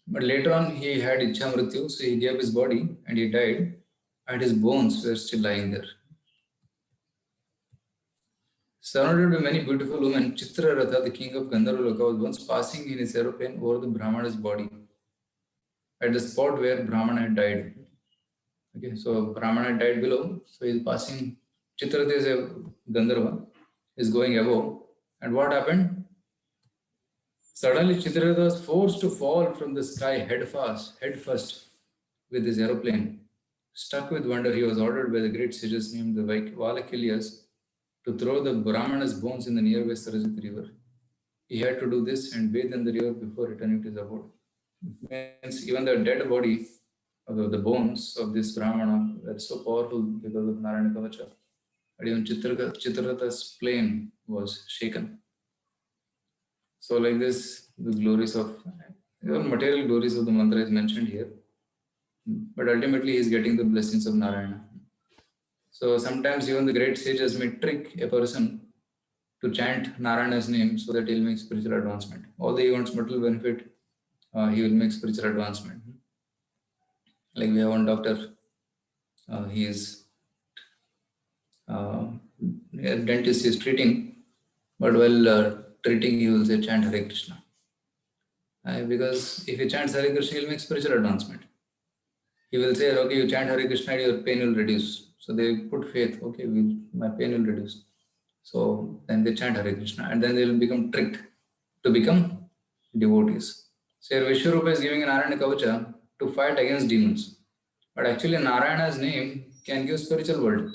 but later on he had Ichha Mrityu, so he gave his body and he died, and his bones were still lying there. Surrounded by many beautiful women, Chitraratha, the king of Gandharva Loka, was once passing in his aeroplane over the Brahmana's body at the spot where Brahmana had died. Okay, so Brahmana had died below, so he is passing. Chitraratha is a Gandharva, is going above, and what happened? Suddenly, Chitraratha was forced to fall from the sky head first with his aeroplane. Struck with wonder, he was ordered by the great sages named the Valakilyas to throw the Brahmana's bones in the nearby Saraswati river. He had to do this and bathe in the river before returning to his abode. Means even the dead body, or the bones of this Brahmana were so powerful because of Narayana Kavacha. But even Chitraratha's plane was shaken. So like this, the glories of, even material glories of the mantra is mentioned here. But ultimately he is getting the blessings of Narayana. So sometimes even the great sages may trick a person to chant Narayana's name so that he'll make spiritual advancement. Although he wants material benefit, he will make spiritual advancement. Like we have one doctor, he is a dentist is treating, but while treating he will say chant Hare Krishna. Because if he chants Hare Krishna, he'll make spiritual advancement. He will say, okay, you chant Hare Krishna, your pain will reduce. So they put faith, okay, my pain will reduce. So then they chant Hare Krishna and then they will become tricked to become devotees. So here Vishwarupa is giving an Narayana Kavacha to fight against demons. But actually Narayana's name can give spiritual world.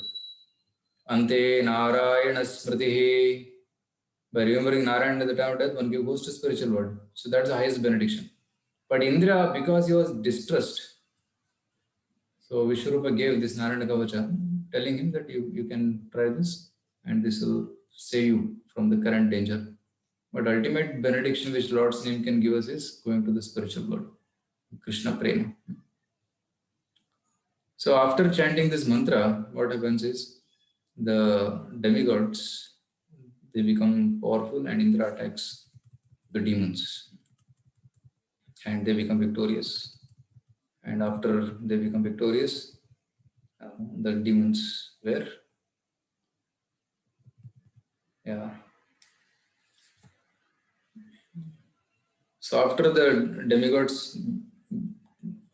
Ante Narayana Smritihi. By remembering Narayana at the time of death, one goes to spiritual world. So that's the highest benediction. But Indra, because he was distressed, so Vishwarupa gave this Narayana Kavacha, telling him that you can try this and this will save you from the current danger. But ultimate benediction which Lord's name can give us is going to the spiritual world, Krishna Prema. So after chanting this mantra, what happens is the demigods, they become powerful and Indra attacks the demons and they become victorious. And after they become victorious, the demons were, So after the demigods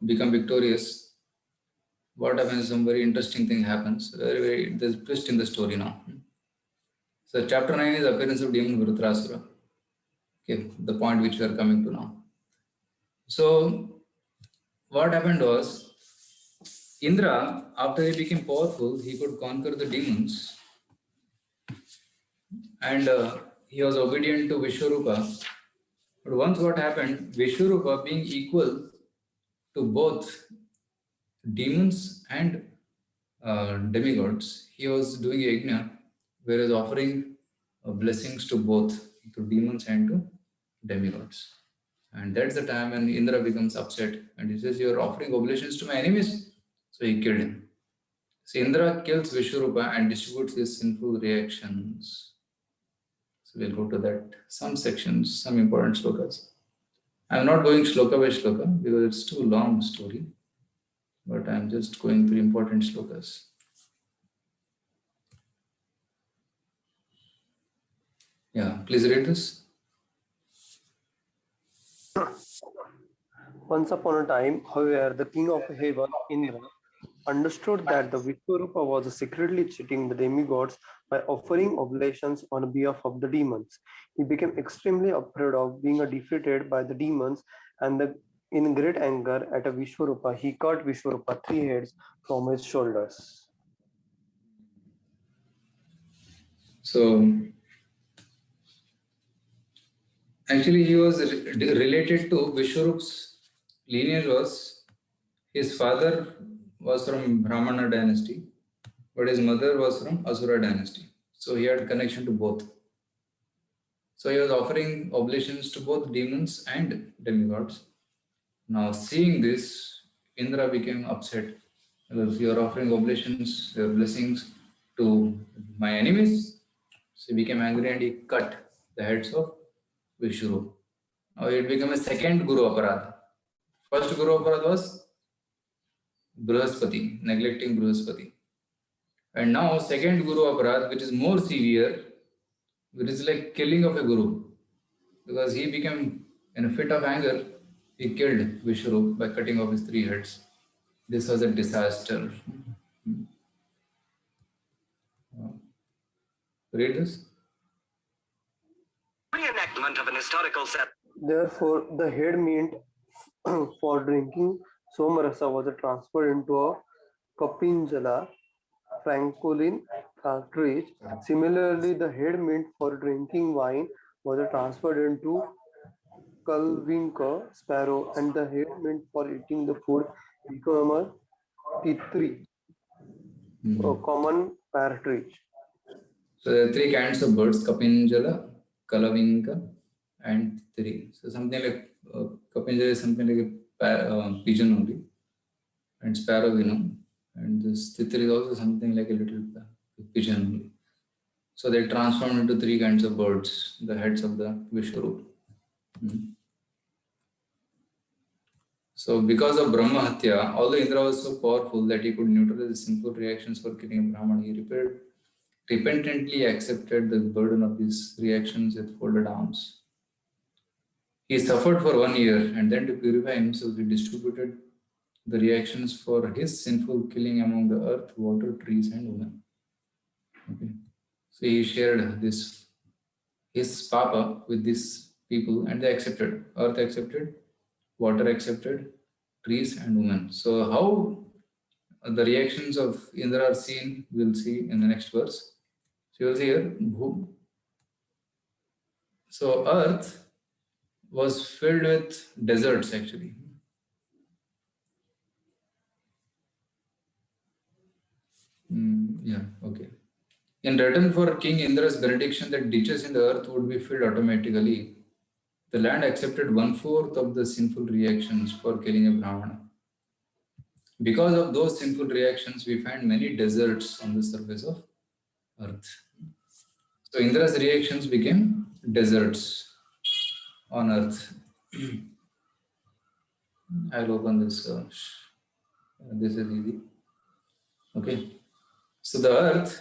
become victorious, what happens? Some very interesting thing happens. There's a twist in the story now. So chapter 9 is appearance of demon Vrutrasura. Okay, the point which we are coming to now. So what happened was, Indra, after he became powerful, he could conquer the demons, and he was obedient to Vishwarupa. But once what happened, Vishwarupa being equal to both demons and demigods, he was doing yajna, whereas offering blessings to both, to demons and to demigods. And that's the time when Indra becomes upset and he says, "You are offering oblations to my enemies." So he killed him. So Indra kills Vishwarupa and distributes his sinful reactions. So we'll go to that, some sections, some important shlokas. I'm not going shloka by shloka because it's too long story, but I'm just going through important shlokas. Yeah, please read this. Once upon a time, however, the king of heaven, Indra, understood that the Vishwarupa was secretly cheating the demigods by offering oblations on behalf of the demons. He became extremely afraid of being defeated by the demons, and in great anger at Vishwarupa, he cut Vishwarupa 3 heads from his shoulders. So actually, he was related to Vishwarup's lineage. Was his father was from Brahmana dynasty, but his mother was from Asura dynasty. So he had connection to both. So he was offering oblations to both demons and demigods. Now, seeing this, Indra became upset because you are offering oblations, your blessings to my enemies. So he became angry and he cut the heads of Vishnu. Now it became a second Guru Aparadha. First Guru Aparadha was Brihaspati, neglecting Brihaspati. And now second Guru Aparadha, which is more severe, which is like killing of a Guru. Because he became in a fit of anger, he killed Vishnu by cutting off his 3 heads. This was a disaster. Read this. Reenactment of an historical set. Therefore, the head meant for drinking Somarasa was transferred into a Kapinjala Francolin cartridge. Similarly, the head meant for drinking wine was transferred into Kalvinka sparrow, and the head meant for eating the food became a Titri, a common partridge. So there are 3 kinds of birds: Kapinjala, Kalavinka, and Titri. So something like Kapinjala is something like a pigeon only, and sparrow we know, and this Titri is also something like a little pigeon only. So they transformed into 3 kinds of birds, the heads of the Vishwarup. So because of Brahma Hatya, although Indra was so powerful that he could neutralize the sinful reactions for killing a Brahman, he repentantly accepted the burden of these reactions with folded arms. He suffered for 1 year, and then to purify himself, he distributed the reactions for his sinful killing among the earth, water, trees, and women. Okay. So he shared his papa with these people, and they accepted. Earth accepted, water accepted, trees, and women. So how the reactions of Indra are seen, we'll see in the next verse. So you'll see here, so earth was filled with deserts actually. Okay. In return for King Indra's benediction that ditches in the earth would be filled automatically, the land accepted 1/4 of the sinful reactions for killing a Brahmana. Because of those sinful reactions, we find many deserts on the surface of earth. So Indra's reactions became deserts on earth. I'll open this. This is easy. Okay. So the earth,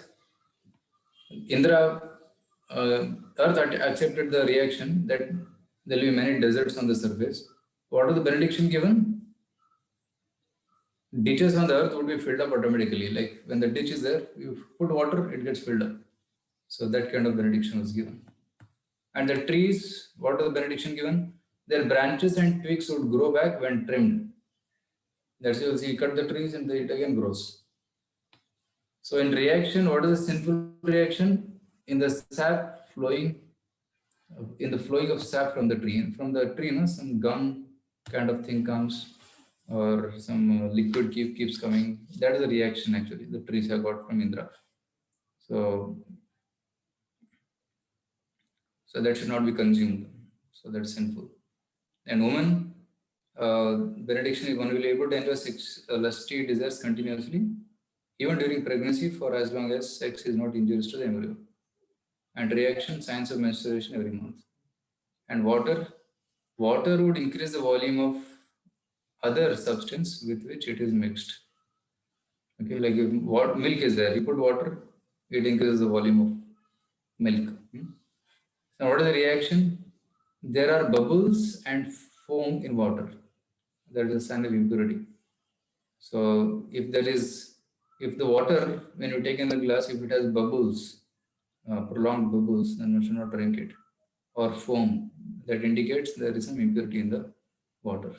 earth accepted the reaction that there will be many deserts on the surface. What was the benediction given? Ditches on the earth would be filled up automatically. Like when the ditch is there, you put water, it gets filled up. So that kind of benediction was given. And the trees, what was the benediction given? Their branches and twigs would grow back when trimmed. That's why you see, cut the trees and it again grows. So in reaction, what is the sinful reaction? In the sap flowing, in the flowing of sap from the tree. And from the tree, some gum kind of thing comes, or some liquid keeps coming. That is the reaction actually the trees have got from Indra. So that should not be consumed. So that's sinful. And woman, benediction is one will be able to enjoy lusty desires continuously, even during pregnancy, for as long as sex is not injurious to the embryo. And reaction, signs of menstruation every month. And water would increase the volume of other substance with which it is mixed. Okay, like if milk is there, you put water, it increases the volume of milk. Now, what is the reaction? There are bubbles and foam in water. That is a sign of impurity. So if the water, when you take in the glass, if it has bubbles, prolonged bubbles, then one should not drink it. Or foam, that indicates there is some impurity in the water.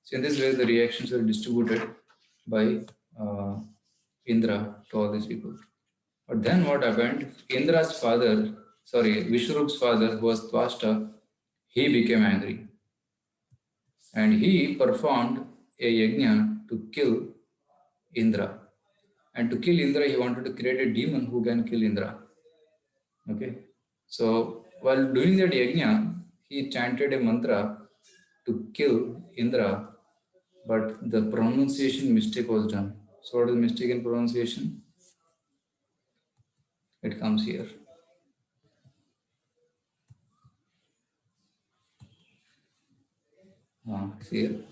So in this way, the reactions are distributed by Indra to all these people. But then what happened? Indra's father, Vishwarup's father, who was Twashta, he became angry. And he performed a yajna to kill Indra. And to kill Indra, he wanted to create a demon who can kill Indra. Okay. So while doing that yajna, he chanted a mantra to kill Indra, but the pronunciation mistake was done. So what is the mistake in pronunciation? It comes here. Here.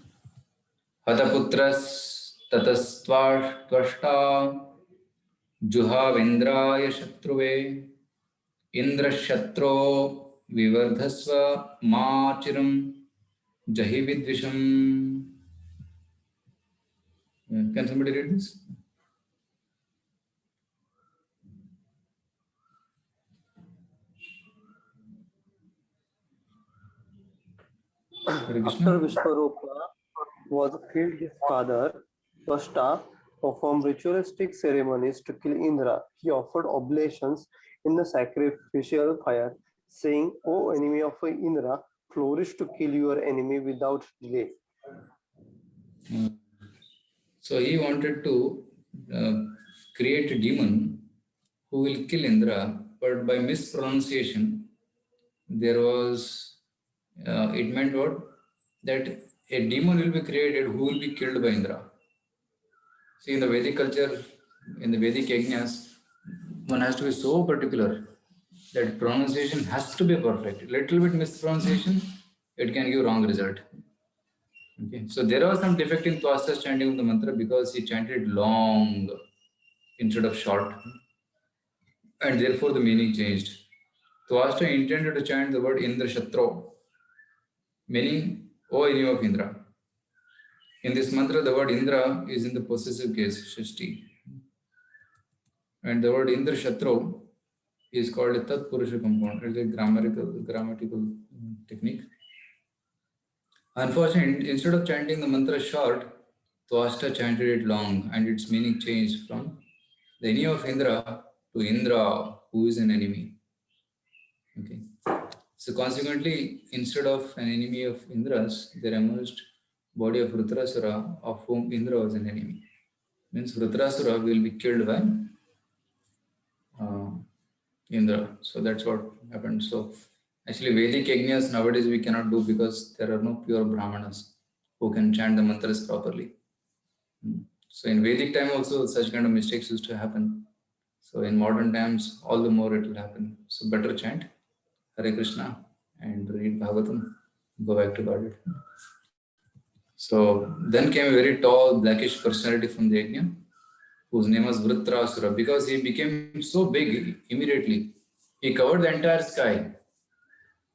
Hataputras tatastvashta juhavendraya shatruve Indra Shatro Vivardhasva Machiram Jahi Vidvisham. Can somebody read this? After Vishwarupa was killed, his father, Twashta, performed ritualistic ceremonies to kill Indra. He offered oblations in the sacrificial fire, saying, O enemy of Indra, flourish to kill your enemy without delay. So he wanted to create a demon who will kill Indra, but by mispronunciation, there was, it meant what? That a demon will be created who will be killed by Indra. See, in the Vedic culture, in the Vedic yajnas, one has to be so particular that pronunciation has to be perfect. Little bit mispronunciation, it can give wrong result. Okay, so there was some defect in Twashta's chanting of the mantra because he chanted long instead of short, and therefore the meaning changed. Twashta intended to chant the word Indra Shatro, meaning O enemy of Indra. In this mantra, the word Indra is in the possessive case, Shashti. And the word Indra Shatro is called a Tat Purusha compound. It's a grammatical technique. Unfortunately, instead of chanting the mantra short, Twashta chanted it long, and its meaning changed from the enemy of Indra to Indra, who is an enemy. Okay. So consequently, instead of an enemy of Indra's, there emerged body of Vritrasura, of whom Indra was an enemy. Means Vritrasura will be killed by Indra. So that's what happened. So actually Vedic yajnas nowadays we cannot do because there are no pure Brahmanas who can chant the mantras properly. So in Vedic time also such kind of mistakes used to happen. So in modern times, all the more it will happen. So better chant Hare Krishna and read Bhagavatam, go back to Godhead. So then came a very tall, blackish personality from the yajna, whose name was Vritrasura, because he became so big immediately. He covered the entire sky.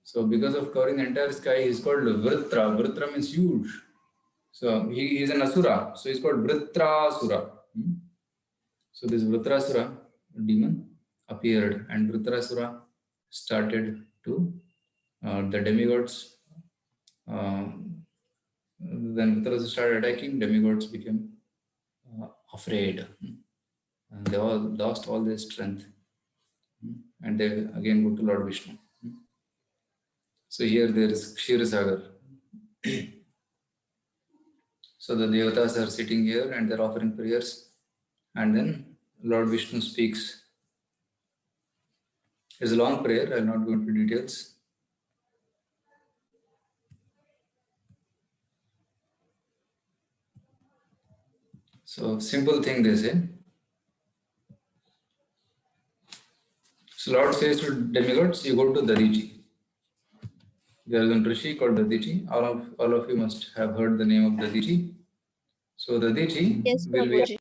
So because of covering the entire sky, he's called Vritra. Vritra means huge. So he is an Asura. So he's called Vritrasura. So this Vritrasura demon appeared, and Vritrasura started to, the demigods When Vitras started attacking, demigods became afraid. And they all lost all their strength. And they again go to Lord Vishnu. So here there is Kshirosagar. So the devatas are sitting here and they're offering prayers. And then Lord Vishnu speaks. It's a long prayer, I'll not go into details. So simple thing they say. So Lord says to demigods, you go to Daditi. There is a Rishi called Daditi. All of you must have heard the name of Daditi. So Daditi Yes, will be Prabhuji.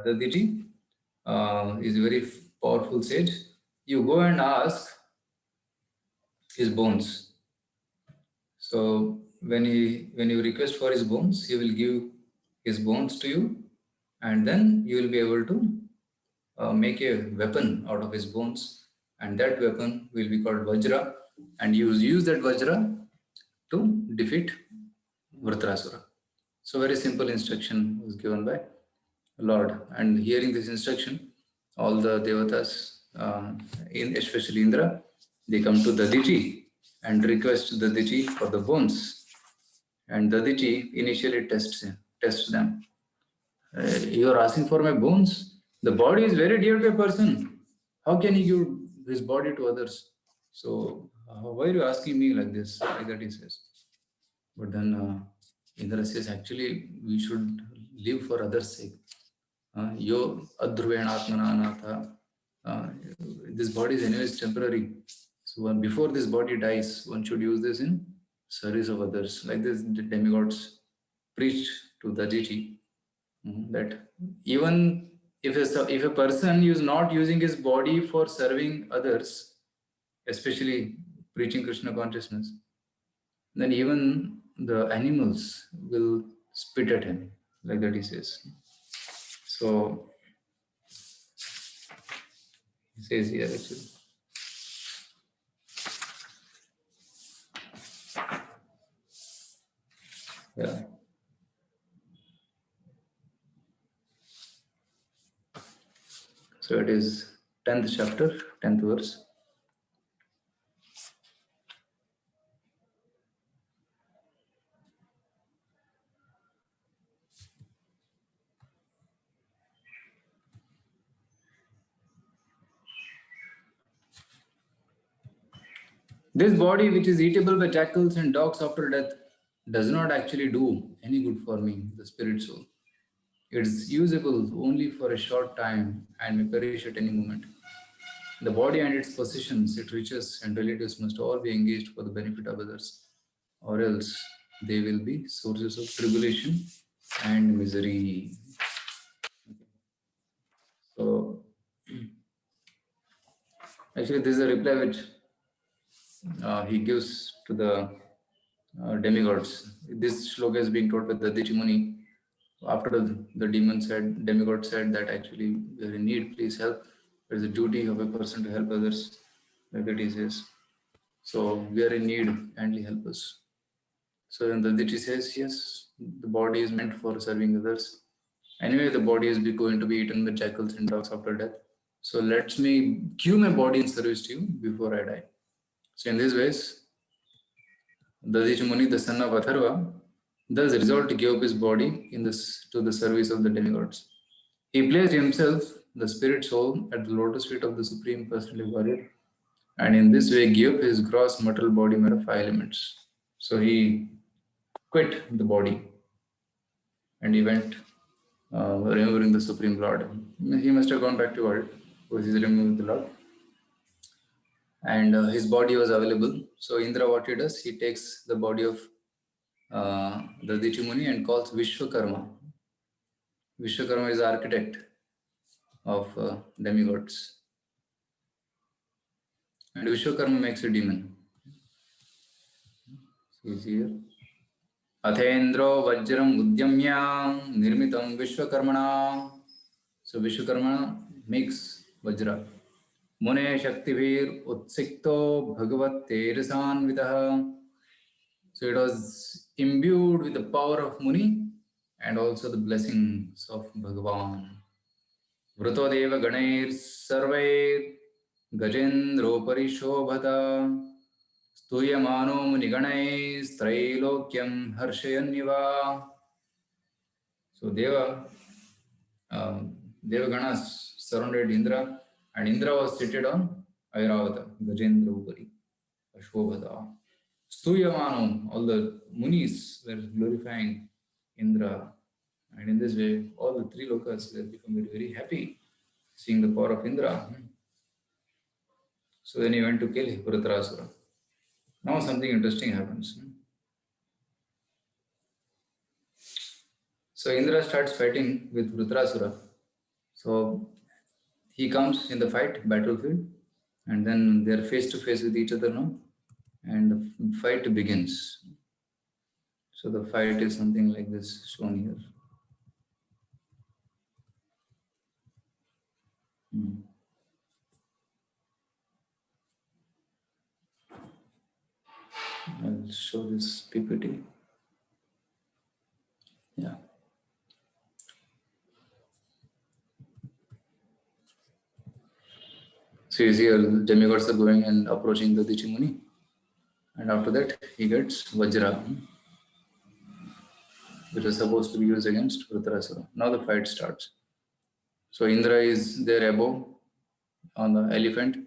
Daditi is a very powerful sage. You go and ask his bones. So when you request for his bones, he will give his bones to you, and then you will be able to make a weapon out of his bones, and that weapon will be called Vajra, and you use that Vajra to defeat Vritrasura. So very simple instruction was given by Lord, and hearing this instruction, all the devatas, especially Indra, they come to Daditi and request Daditi for the bones. And Daditi initially tests them. You are asking for my bones? The body is very dear to a person. How can he give his body to others? So why are you asking me like this? Like that he says. But then Indra says, actually, we should live for others' sake. Yo adhruvena atmana anatha. This body is anyways temporary. So before this body dies, one should use this in service of others. Like this, the demigods preached to Daditi that even if a person is not using his body for serving others, especially preaching Krishna consciousness, then even the animals will spit at him, like that he says. So he says here actually. Yeah. So it is 10th chapter, 10th verse. This body, which is eatable by jackals and dogs after death, does not actually do any good for me, the spirit soul. It is usable only for a short time and may perish at any moment. The body and its possessions, its riches and relatives must all be engaged for the benefit of others, or else they will be sources of tribulation and misery. So, actually, this is a reply which he gives to the demigods. This shloka is being told by the Daditi Muni. After the demigod said that actually we are in need, please help. It is a duty of a person to help others, like that he says. So we are in need, kindly help us. So then the Daditi says, yes, the body is meant for serving others. Anyway, the body is going to be eaten by jackals and dogs after death. So let me give my body in service to you before I die. So in this ways, Daditi Muni, the son of Atharva, thus resolved to give up his body to the service of the demigods. He placed himself, the spirit soul, at the lotus feet of the Supreme Personality Warrior, and in this way gave up his gross mortal body made of 5 elements. So he quit the body and he went remembering the Supreme Lord. He must have gone back to world because he's remembering the Lord. And his body was available. So Indra, what he does, he takes the body of the Daditi Muni and calls Vishwakarma. Vishwakarma is the architect of demigods. And Vishwakarma makes a demon. He's here. Athendro Vajram Udyamya Nirmitam Vishwakarmana. So Vishwakarma makes Vajra. Mune Shaktivir Utsikto Bhagavat Teresanvitaha. So it was imbued with the power of Muni and also the blessings of Bhagavan. Vrutodeva Ganeir Sarvair Gajendropari Shobhata Stuyamano Muniganai Strailokyam Harshayaniva. So Devaganas surrounded Indra, and Indra was seated on Airavata, Gajendra Upari, Ashobhata. Stuyamano, all the Munis were glorifying Indra, and in this way, all the three lokas were become very, very happy seeing the power of Indra. So then he went to kill Vritarasura. Now something interesting happens. So Indra starts fighting with Vritarasura. So he comes in the battlefield, and then they're face to face with each other now, and the fight begins. So the fight is something like this shown here. I'll show this PPT. Yeah. So you see, demigods are going and approaching the Dadichi Muni, and after that he gets Vajra, which is supposed to be used against Vritarasura. Now the fight starts. So Indra is there above on the elephant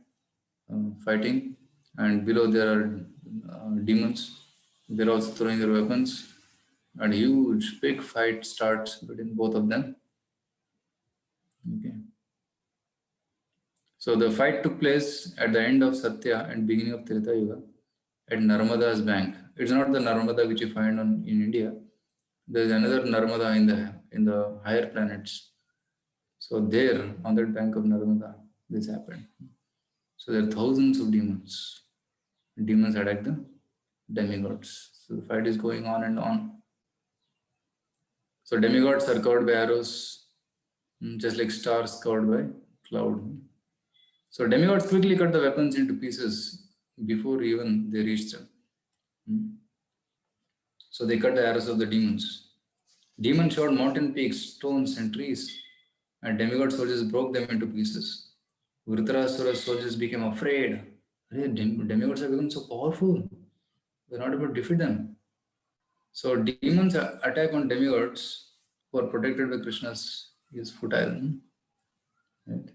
fighting, and below there are demons. They're also throwing their weapons, and huge big fight starts between both of them. Okay. So the fight took place at the end of Satya and beginning of Treta Yuga at Narmada's bank. It's not the Narmada which you find in India. There is another Narmada in the higher planets. So there, on that bank of Narmada, this happened. So there are thousands of demons. Demons attack the demigods. So the fight is going on and on. So demigods are covered by arrows, just like stars covered by cloud. So demigods quickly cut the weapons into pieces before even they reached them. So they cut the arrows of the demons. Demons shot mountain peaks, stones and trees, and demigod soldiers broke them into pieces. Vritarasura's soldiers became afraid. Demigods have become so powerful. We're not able to defeat them. So demons attack on demigods who are protected by Krishna's futile. Right?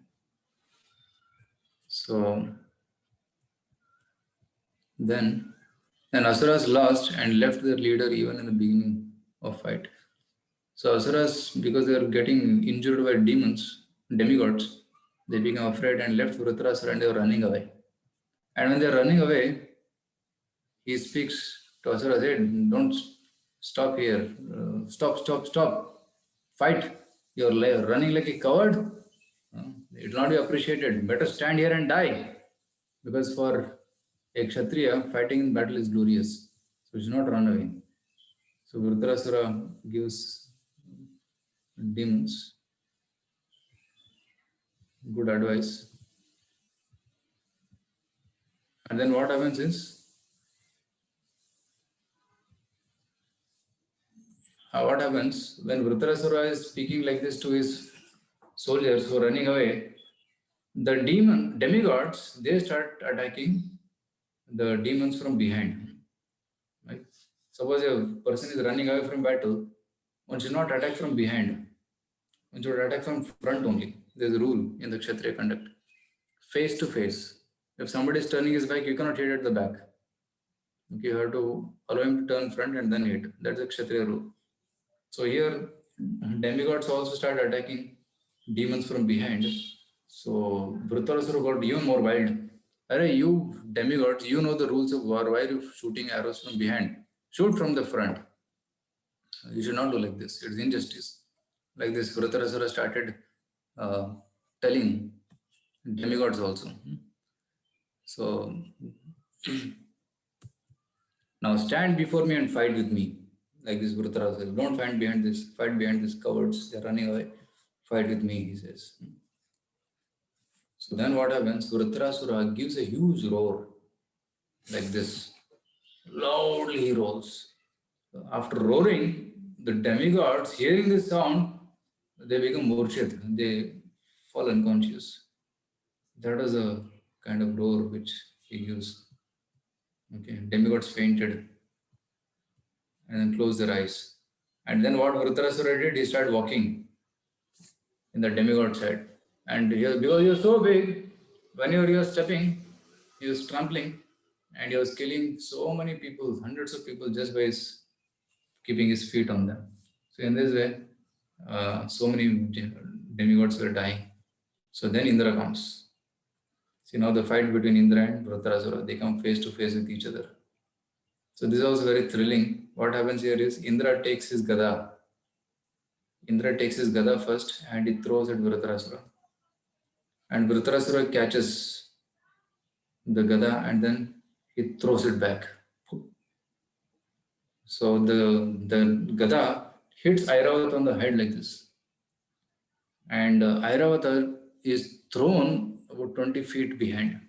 So then Asuras lost and left their leader even in the beginning of fight. So Asuras, because they are getting injured by demigods, they became afraid and left Vritarasura and they were running away. And when they are running away, he speaks to Asuras, hey, don't stop here. Stop. Fight. You're running like a coward. It will not be appreciated. Better stand here and die. Because for a Kshatriya, fighting in battle is glorious. So you should not run away. So Vritarasura gives demons good advice. And then what happens is, what happens when Vritarasura is speaking like this to his soldiers who are running away, the demigods, they start attacking the demons from behind. Right? Suppose a person is running away from battle, one should not attack from behind. One should attack from front only. There's a rule in the Kshatriya conduct. Face to face. If somebody is turning his back, you cannot hit at the back. Okay, you have to allow him to turn front and then hit. That's the Kshatriya rule. So here, demigods also start attacking demons from behind. So Vritarasura got even more wild. Arey, you demigods, you know the rules of war. Why are you shooting arrows from behind? Shoot from the front. You should not do like this. It's injustice. Like this, Vritarasura started telling demigods also. So now stand before me and fight with me. Like this, Vritarasura. Don't fight behind this cowards. They're running away. Fight with me, he says. So then what happens? Vritarasura gives a huge roar like this. Loudly he roars. After roaring, the demigods, hearing this sound, they become murchit. They fall unconscious. That was a kind of roar which he used. Okay, demigods fainted and then closed their eyes. And then what Vritarasura did, he started walking in the demigod side. And because he was so big, whenever he was stepping, he was trampling and he was killing so many people, hundreds of people, just by keeping his feet on them. So in this way, so many demigods were dying. So then Indra comes. See, now the fight between Indra and Vritarasura, they come face to face with each other. So this is also very thrilling. What happens here is Indra takes his gada. Indra takes his gada first and he throws at Vritarasura. And Vritarasura catches the gada and then he throws it back. So the gada hits Airavata on the head like this. And Airavata is thrown about 20 feet behind,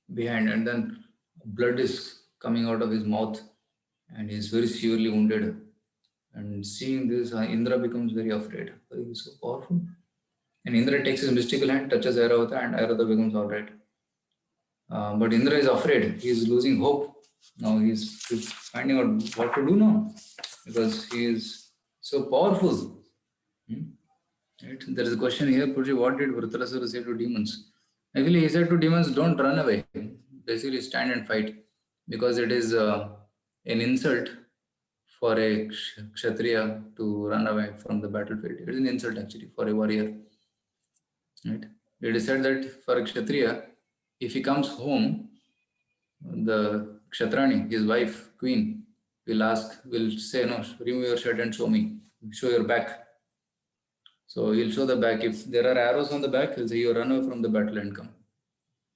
and then blood is coming out of his mouth and he is very severely wounded. And seeing this, Indra becomes very afraid. He is so powerful. And Indra takes his mystical hand, touches Airavata, and Airavata becomes all right. But Indra is afraid. He is losing hope. Now he's finding out what to do now because he is so powerful. Right? There is a question here, Purji, what did Vritarasura say to demons? Actually, he said to demons, don't run away. Basically, stand and fight because it is an insult for a Kshatriya to run away from the battlefield. It is an insult actually for a warrior. Right? It is said that for a Kshatriya, if he comes home, the Kshatrani, his wife, queen, will say, no, remove your shirt and show me, show your back. So he'll show the back. If there are arrows on the back, he'll say, you run away from the battle and come.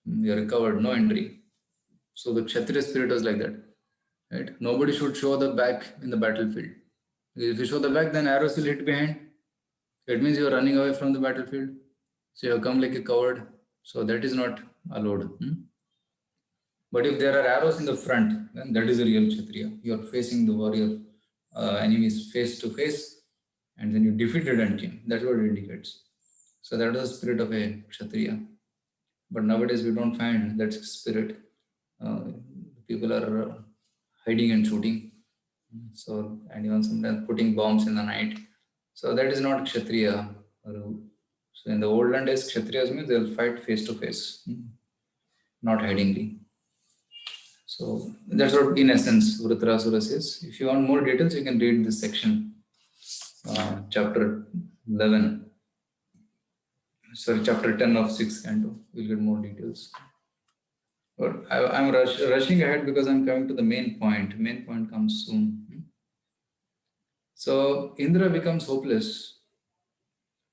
You are recovered, no injury. So the Kshatriya spirit was like that. Right? Nobody should show the back in the battlefield. If you show the back, then arrows will hit behind. It means you are running away from the battlefield. So you have come like a coward. So that is not allowed. But if there are arrows in the front, then that is a real Kshatriya. You are facing the warrior enemies face to face, and then you defeated and came. That's what it indicates. So that was the spirit of a Kshatriya. But nowadays we don't find that spirit. People are hiding and shooting. So, and even sometimes putting bombs in the night. So that is not Kshatriya. So in the olden days, Kshatriyas means they'll fight face to face, not hidingly. So that's what, in essence, Vritarasura says. If you want more details, you can read this section, chapter 11. Sorry, chapter 10 of 6th canto. We'll get more details. But I'm rushing ahead because I'm coming to the main point. Main point comes soon. So Indra becomes hopeless,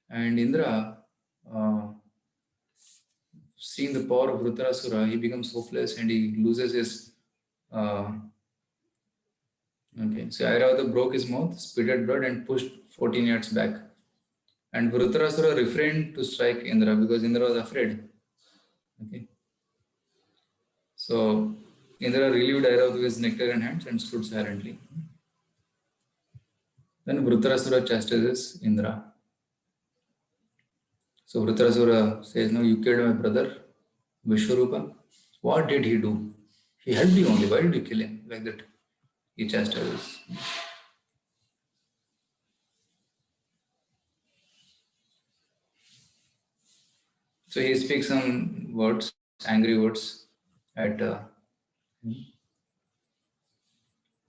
and Indra, seeing the power of Vritarasura, he becomes hopeless and he loses his. Okay, so Airavata broke his mouth, spitted blood, and pushed 14 yards back. And Vritarasura refrained to strike Indra because Indra was afraid. Okay. So Indra relieved Airavata with his nectarian hands and stood silently. Then Vritarasura chastises Indra. So Vritarasura says, no, you killed my brother, Vishwarupa. What did he do? He helped you only. Why did you kill him? Like that. He chastises. So he speaks some words, angry words at...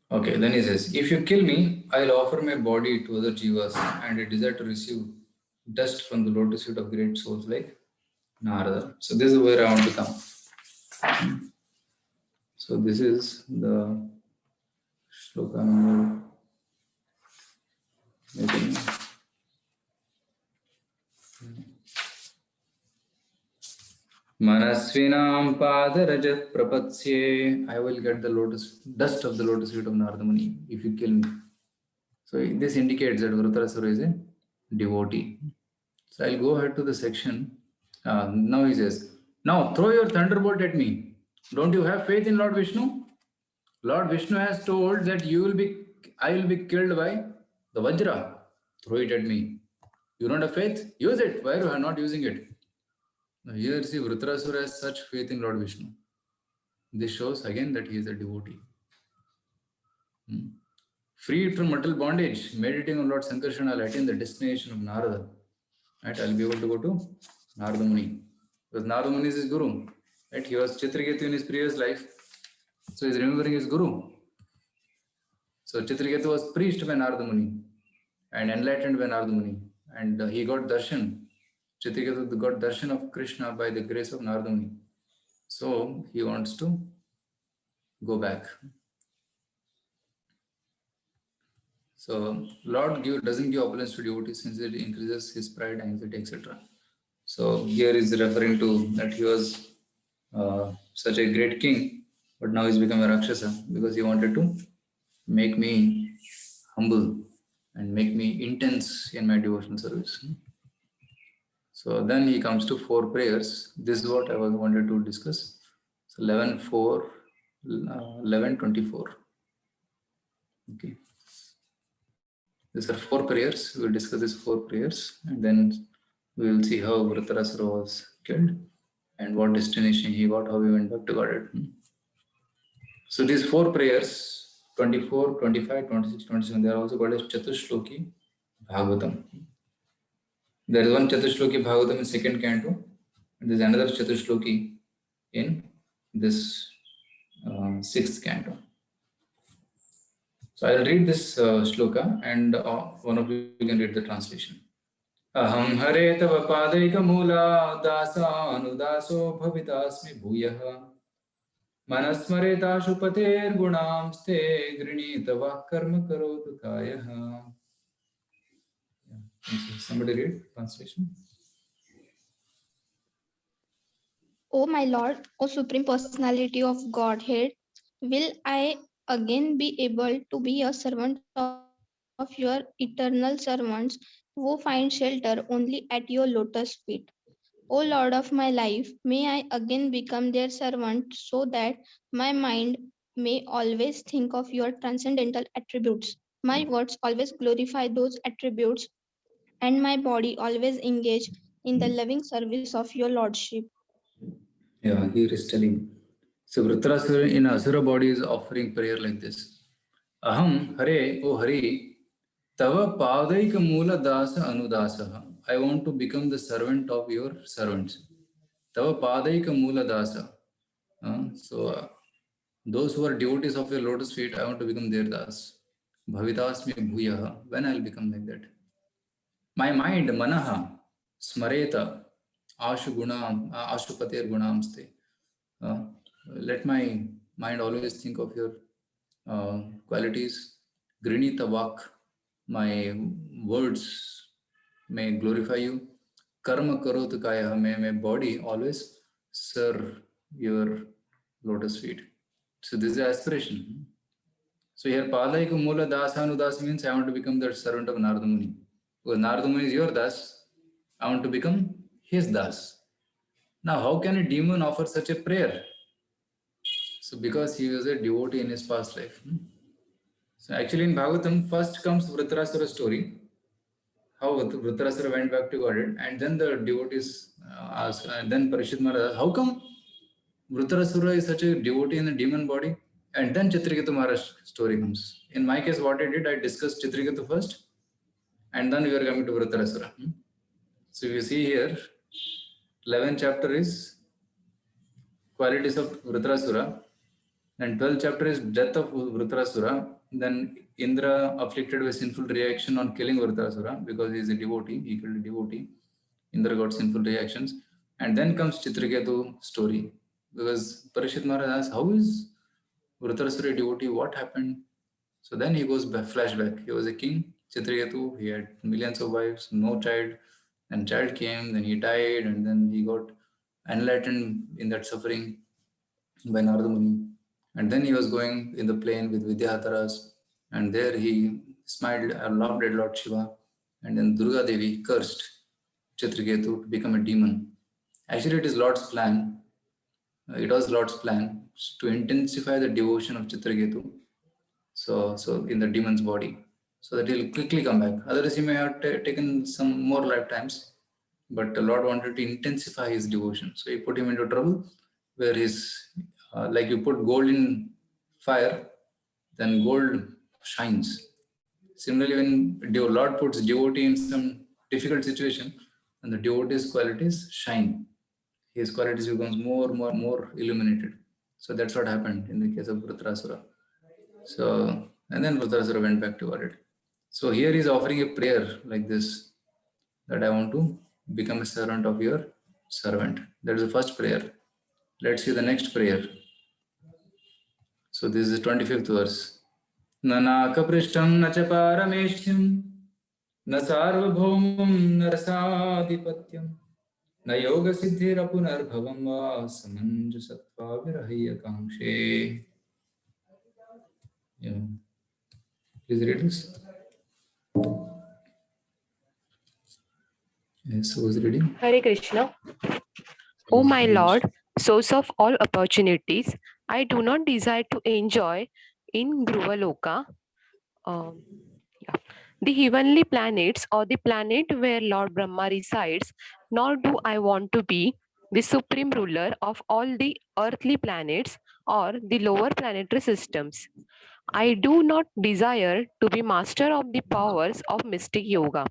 Okay, then he says, if you kill me, I'll offer my body to other jivas and I desire to receive dust from the lotus feet of great souls like Narada. So this is where I want to come. So this is the shloka number. Manasvinam padarajat prapatsye. I will get the dust of the lotus feet of Narada Muni if you kill me. So this indicates that Vritarasura is a devotee. So I'll go ahead to the section. Now he says, now throw your thunderbolt at me. Don't you have faith in Lord Vishnu? Lord Vishnu has told that I will be killed by the Vajra. Throw it at me. You don't have faith? Use it. Why are you not using it? Now here see Vritrasura has such faith in Lord Vishnu. This shows again that he is a devotee. Freed from mortal bondage, meditating on Lord Sankarsana, I'll attain the destination of Narada. Right? I'll be able to go to Narada Muni. Because Narada Muni is his guru. Right? He was Chitraketu in his previous life. So he's remembering his guru. So Chitraketu was preached by Narada Muni and enlightened by Narada Muni. And he got darshan. Chitraketu got darshan of Krishna by the grace of Narada Muni. So he wants to go back. So Lord doesn't give opulence to devotees since it increases his pride, anxiety, etc. So here is referring to that he was such a great king, but now he's become a Rakshasa because he wanted to make me humble and make me intense in my devotional service. So then he comes to 4 prayers. This is what I wanted to discuss. So 11:4, 11:24. Okay. These are 4 prayers. We will discuss these 4 prayers and then we will see how Vritrasura was killed and what destination he got, how he went back to Godhead. So these 4 prayers, 24, 25, 26, 27, they are also called as Chatushloki Bhagavatam. There is one Chatushloki Bhagavatam in 2nd canto, and there is another Chatushloki in this 6th canto. So I will read this shloka and one of you can read the translation. Aham hare tava padaika mula dasa anudaso bhavitasmi bhuyah manasmaretashu pater gunamste grinitava karma karotu kayah. Somebody read translation. O my Lord, O Supreme Personality of Godhead, will I again be able to be a servant of your eternal servants who find shelter only at your lotus feet? O Lord of my life, may I again become their servant so that my mind may always think of your transcendental attributes, my words always glorify those attributes, and my body always engage in the loving service of your Lordship. Yeah, here is telling. So Vritrasura in Asura body is offering prayer like this. Aham Hare, O Hari, Tava Padaika Mula Dasa Anudasaha. I want to become the servant of your servants. Tava Padaika Mula Dasa. So those who are devotees of your lotus feet, I want to become their das. Bhavitasmi Bhuyaha. When I'll become like that? My mind, Manaha, Smareta, Ashupatir Gunamste. Let my mind always think of your qualities. Grinita Vak, my words may glorify you. Karma Karot Kaya, may my body always serve your lotus feet. So this is the aspiration. So here Padaika Mula Dasanudas means I want to become the servant of Narada Muni. Because Narada Muni is your das, I want to become his das. Now how can a demon offer such a prayer? So because he was a devotee in his past life. So actually in Bhagavatam, first comes Vritrasura story, how Vritrasura went back to Godhead, and then the devotees ask, and then Parishit Maharaj asked, how come Vritrasura is such a devotee in the demon body? And then Chitraketu Maharaj story comes. In my case, what I did, I discussed Chitraketu first, and then we are coming to Vritrasura. So you see here, 11th chapter is qualities of Vritrasura, and 12th chapter is death of Vritrasura. Then Indra afflicted with sinful reaction on killing Vritrasura because he is a devotee, he killed a devotee. Indra got sinful reactions. And then comes Chitraketu story. Because Parishit Maharaj asks, how is Vritrasura a devotee? What happened? So then he goes back, flashback. He was a king, Chitraketu, he had millions of wives, no child. And child came, then he died, and then he got enlightened in that suffering by Narada Muni. And then he was going in the plain with Vidyadharas, and there he smiled and laughed at Lord Shiva. And then Durga Devi cursed Chitraketu to become a demon. Actually, it is Lord's plan it was Lord's plan to intensify the devotion of Chitraketu. So in the demon's body, so that he'll quickly come back. Otherwise, he may have taken some more lifetimes, but the Lord wanted to intensify his devotion. So he put him into trouble, where his like you put gold in fire, then gold shines. Similarly, when the Lord puts devotee in some difficult situation, and the devotee's qualities shine, his qualities becomes more illuminated. So that's what happened in the case of Vritrasura. So, and then Vritrasura went back to it. So here he is offering a prayer like this, that I want to become a servant of your servant. That is the first prayer. Let's see the next prayer. So this is the 25th verse. Nanakaprishtam nachaparameshyam na sarvabhaumam narasadipatyam na yoga siddhira punarbhavam va samanjasatva virahya kangshe. Yeah. Please read this. Yes, who is reading? Hare Krishna. O my Lord, source of all opportunities, I do not desire to enjoy in Gruvaloka, the heavenly planets or the planet where Lord Brahma resides, nor do I want to be the supreme ruler of all the earthly planets or the lower planetary systems. I do not desire to be master of the powers of mystic yoga,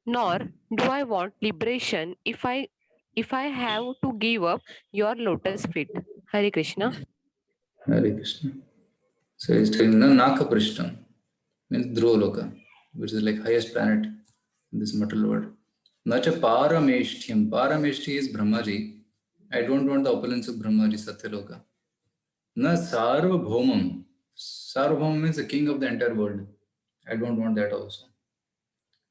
nor do I want liberation if I have to give up your lotus feet. Hare Krishna. Hare Krishna. So he's telling Nakaprishtam, means Dhruvaloka, which is like highest planet in this material world. Nacha Parameshtyam. Parameshti is Brahmaji. I don't want the opulence of Brahmaji, Satyaloka. Na Sarvabhaumam. Sarvabhaumam means the king of the entire world. I don't want that also.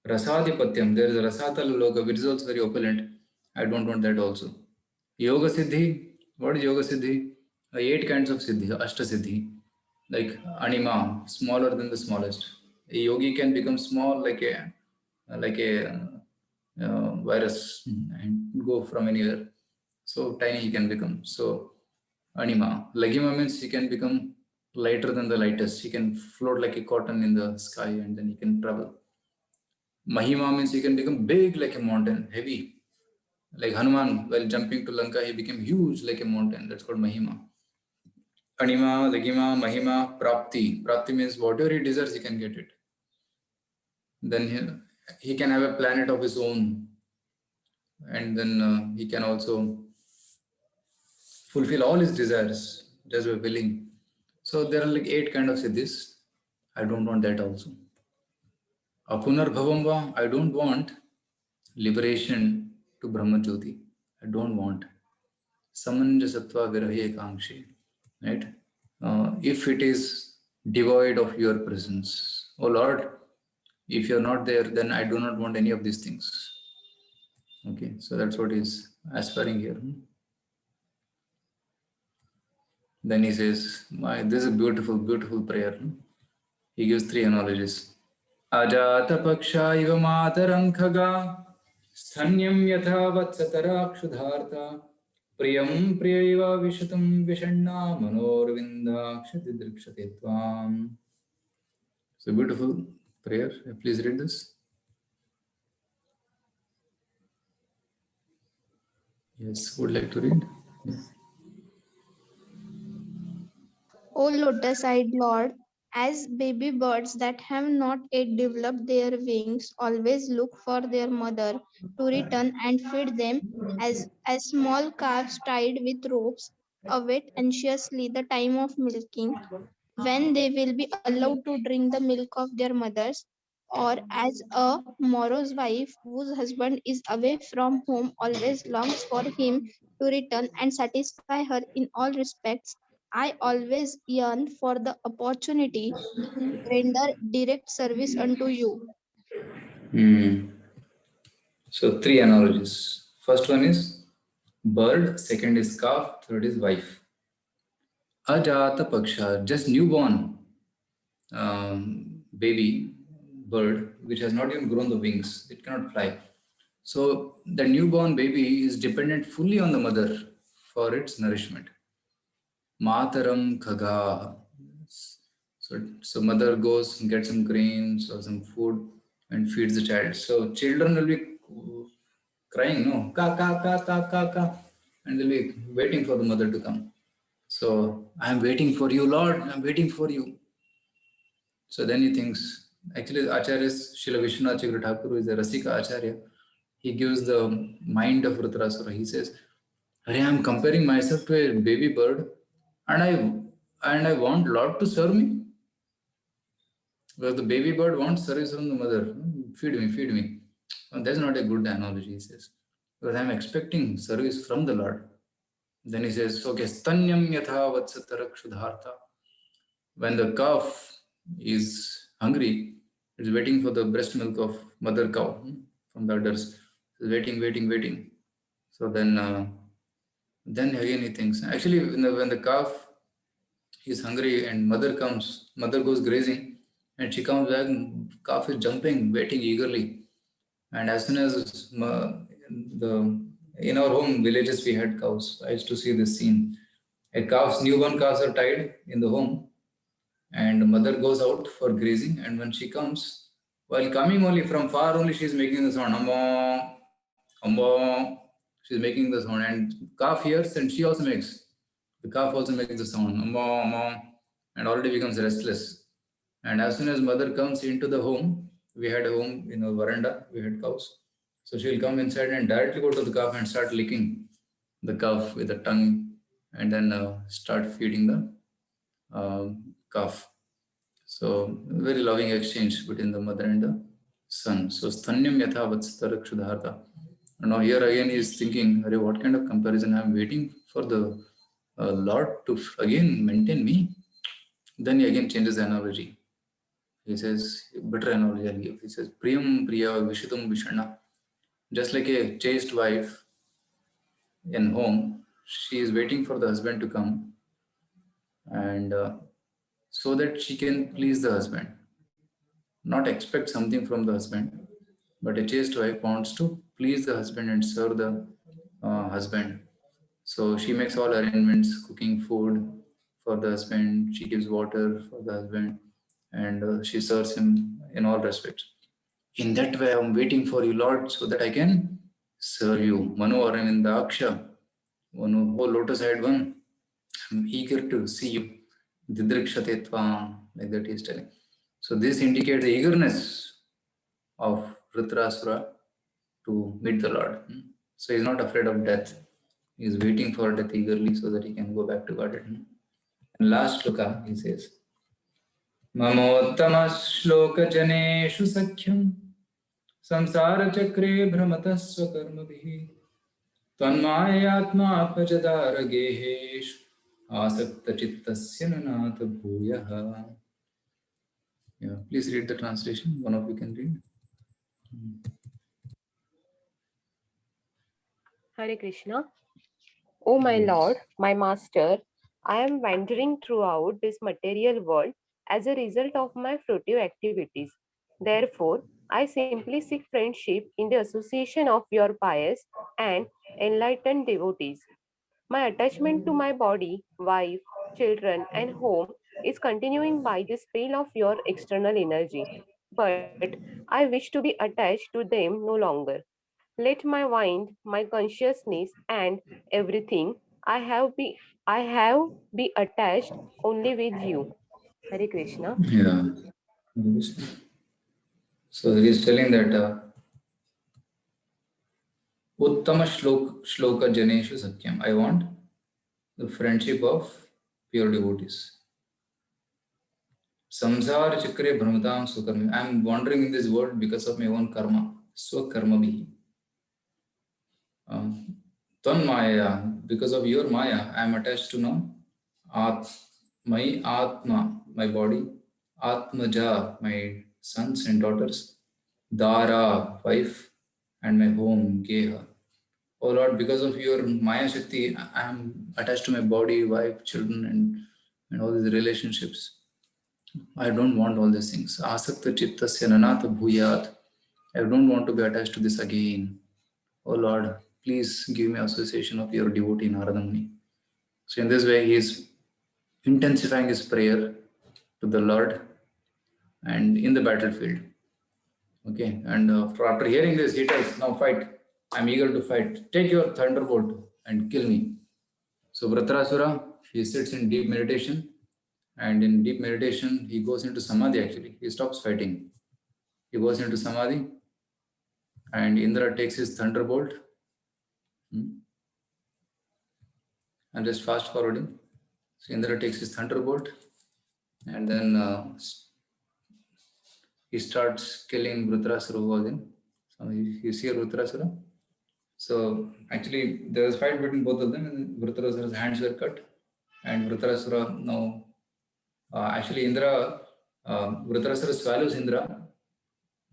Rasadipatyam. There is a Rasatala Loka, which is also very opulent. I don't want that also. Yoga Siddhi. What is Yoga Siddhi? 8 kinds of Siddhi, Ashta Siddhi. Like Anima, smaller than the smallest. A yogi can become small like a virus and go from anywhere. So tiny he can become. So Anima. Laghima means he can become lighter than the lightest. He can float like a cotton in the sky and then he can travel. Mahima means he can become big like a mountain, heavy. Like Hanuman, while jumping to Lanka, he became huge like a mountain. That's called Mahima. Anima, Laghima, Mahima, Prapti. Prapti means whatever he desires, he can get it. Then he can have a planet of his own. And then he can also fulfill all his desires just by willing. So there are like 8 kind of siddhis. I don't want that also. Apunar Bhavamva, I don't want liberation to Brahma Jyoti. I don't want. Samanjasatva Virahye Kangshe. Right? If it is devoid of your presence, oh Lord, if you're not there, then I do not want any of these things. Okay, so that's what he's aspiring here. Then he says, this is a beautiful, beautiful prayer. He gives 3 analogies. Ajata paksha iva mataram khaga sthanyam yatha vatsatarakshudartha priyam priyaiva vishatam vishanna manorvinda kshati tvam. So beautiful prayer. Please read this. Yes, would like to read? Yes. O lotus-eyed Lord, as baby birds that have not yet developed their wings always look for their mother to return and feed them, as small calves tied with ropes await anxiously the time of milking, when they will be allowed to drink the milk of their mothers, or as a morose wife whose husband is away from home always longs for him to return and satisfy her in all respects, I always yearn for the opportunity to render direct service unto you. So 3 analogies. First one is bird, second is calf, third is wife. Ajata paksha, just newborn baby bird which has not even grown the wings, it cannot fly. So the newborn baby is dependent fully on the mother for its nourishment. Mataram Khaga. So mother goes and gets some grains or some food and feeds the child. So children will be crying, no, ka ka ka ka ka ka, and they'll be waiting for the mother to come. So I'm waiting for you, Lord. I'm waiting for you. So then he thinks. Actually, Acharya Srila Vishwanath Chakravarti Thakur, who is a Rasika Acharya, he gives the mind of Vritarasura. He says, "Arey, I'm comparing myself to a baby bird, and I want Lord to serve me. Because the baby bird wants service from the mother. Feed me, feed me. And that's not a good analogy, he says. Because I'm expecting service from the Lord. Then he says, okay, stanyam yatha vatsatarakshudhartha. When the calf is hungry, it's waiting for the breast milk of mother cow from the udders. It's waiting, waiting, waiting. So then again he thinks, actually when the calf is hungry and mother goes grazing, and she comes back, calf is jumping, waiting eagerly. And as soon as in our home villages we had cows, I used to see this scene. Newborn calves are tied in the home, and mother goes out for grazing. And when she comes, while coming only from far, only she is making the sound, amba, amba. She's making the sound, and calf hears, and she also makes. The calf also makes the sound, amba, amba, and already becomes restless. And as soon as mother comes into the home, we had a home in a veranda, we had cows. So she'll come inside and directly go to the calf and start licking the calf with the tongue, and then start feeding the calf. So very loving exchange between the mother and the son. So stanyam yatha vatsatarakshudhartha. And now here again he is thinking, what kind of comparison? I'm waiting for the Lord to again maintain me. Then he again changes the analogy. He says, better analogy I'll give. He says, Priyam Priya Vishitum Vishana. Just like a chaste wife in home, she is waiting for the husband to come, and so that she can please the husband. Not expect something from the husband, but a chaste wife wants to please the husband and serve the husband. So she makes all arrangements, cooking food for the husband, she gives water for the husband, and she serves him in all respects. In that way, I'm waiting for you, Lord, so that I can serve you. Mano Aravindaksha, one whole lotus-eyed one. I'm eager to see you. Didrikshatetvam, like that he's telling. So this indicates the eagerness of Vritarasura to meet the Lord. So he's not afraid of death. He's waiting for death eagerly so that he can go back to Godhead. And last shloka, he says, Mamottama shloka janeshu sakhyam samsara chakre brahmatah swakarmabhi tvanmayatma apajadara gehesh asakta chittasya nanatha bhuyaha. Yeah, please read the translation. One of you can read. Hare Krishna. O my Lord, my Master, I am wandering throughout this material world as a result of my fruitive activities. Therefore, I simply seek friendship in the association of your pious and enlightened devotees. My attachment to my body, wife, children, and home is continuing by the spell of your external energy. But I wish to be attached to them no longer. Let my mind, my consciousness, and everything I have be attached only with you. Hare Krishna. Yeah. So he is telling that Uttama shloka janeshu sakyam. I want the friendship of pure devotees. Samsara chakre brahmatam sukarmi. I am wandering in this world because of my own karma. Swakarma bhi. Tvan maya, because of your maya, I am attached to now my atma, my body, atmaja, my sons and daughters, dara, wife, and my home, geha. Oh Lord, because of your maya shakti, I am attached to my body, wife, children, and all these relationships. I don't want all these things. Asakta chittasya nanatha bhuyat. I don't want to be attached to this again. Oh Lord, please give me association of your devotee Narada Muni. So in this way, he is intensifying his prayer to the Lord and in the battlefield. Okay, and after hearing this, he tells, now fight. I'm eager to fight. Take your thunderbolt and kill me. So Vritarasura, he sits in deep meditation, and in deep meditation, he goes into samadhi actually. He stops fighting. He goes into samadhi, and Indra takes his thunderbolt. I'm just fast forwarding. So Indra takes his thunderbolt, and then he starts killing Vritarasura who was in. So you see Vritarasura. So actually, there was a fight between both of them, and Vritarasura's hands were cut. And Vritarasura now, actually, Vritarasura swallows Indra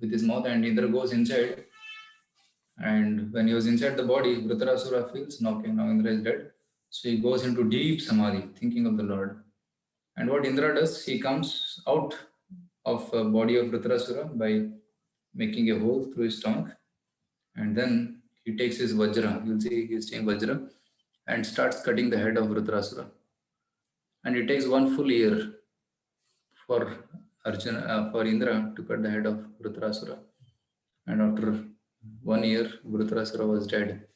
with his mouth, and Indra goes inside. And when he was inside the body, Vritarasura feels, no, okay, now Indra is dead. So he goes into deep samadhi, thinking of the Lord. And what Indra does, he comes out of the body of Vritarasura by making a hole through his stomach. And then he takes his Vajra, you'll see he's taking Vajra, and starts cutting the head of Vritarasura. And it takes 1 full year for for Indra to cut the head of Vritarasura. And after 1 year, Vritarasura was dead.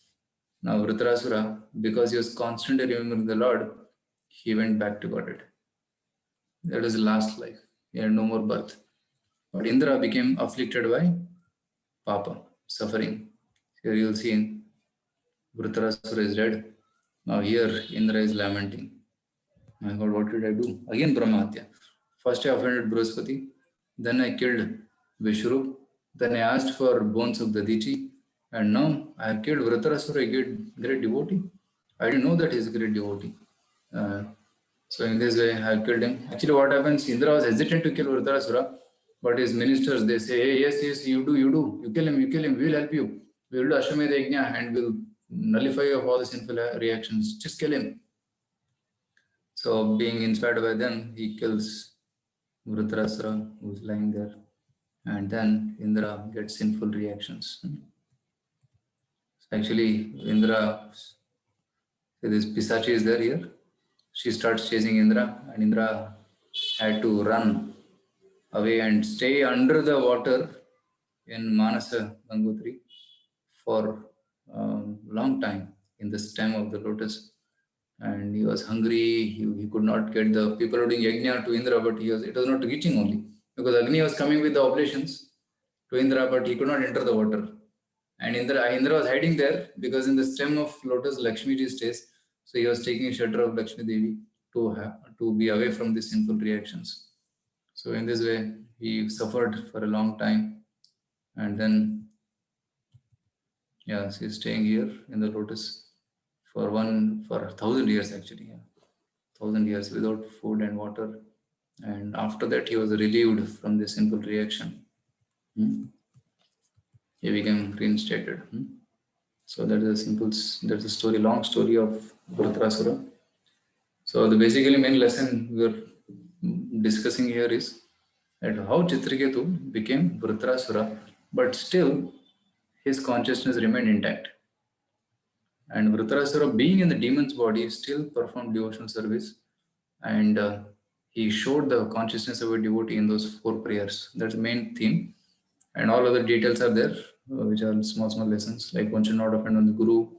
Now Vritarasura, because he was constantly remembering the Lord, he went back to Godhead. That was his last life. He had no more birth. But Indra became afflicted by Papa, suffering. Here you'll see Vritarasura is dead. Now here Indra is lamenting. My God, what did I do? Again Brahmahatya. First I offended Brihaspati, then I killed Vishru, then I asked for bones of Dadichi, and now I have killed Vritarasura, a great devotee. I didn't know that he's a great devotee. So in this way, I have killed him. Actually, what happens, Indra was hesitant to kill Vritarasura, but his ministers, they say, hey, yes, you do. You kill him, we'll help you. We will do Ashwamedha Yajna and we'll nullify you of all the sinful reactions. Just kill him. So being inspired by them, he kills Vritarasura, who's lying there. And then Indra gets sinful reactions. So actually, Indra, this Pisachi is there here. She starts chasing Indra, and Indra had to run away and stay under the water in Manasa Gangotri for a long time in the stem of the lotus. And he was hungry. He could not get the people doing yajna to Indra, but it was not reaching only because Agni was coming with the oblations to Indra, but he could not enter the water. And Indra was hiding there because in the stem of lotus Lakshmi ji stays. So he was taking shelter of Lakshmi Devi to be away from the sinful reactions. So in this way, he suffered for a long time. And then, yeah, so he's staying here in the lotus for 1,000 years actually. Yeah. 1,000 years without food and water. And after that, he was relieved from the sinful reaction. He became reinstated. So that's a story, long story of Vritarasura. So the basically main lesson we are discussing here is that how Chitraketu became Vritarasura, but still his consciousness remained intact. And Vritarasura, being in the demon's body, still performed devotional service, and he showed the consciousness of a devotee in those 4 prayers. That's the main theme. And all other details are there, which are small lessons, like one should not offend one's guru.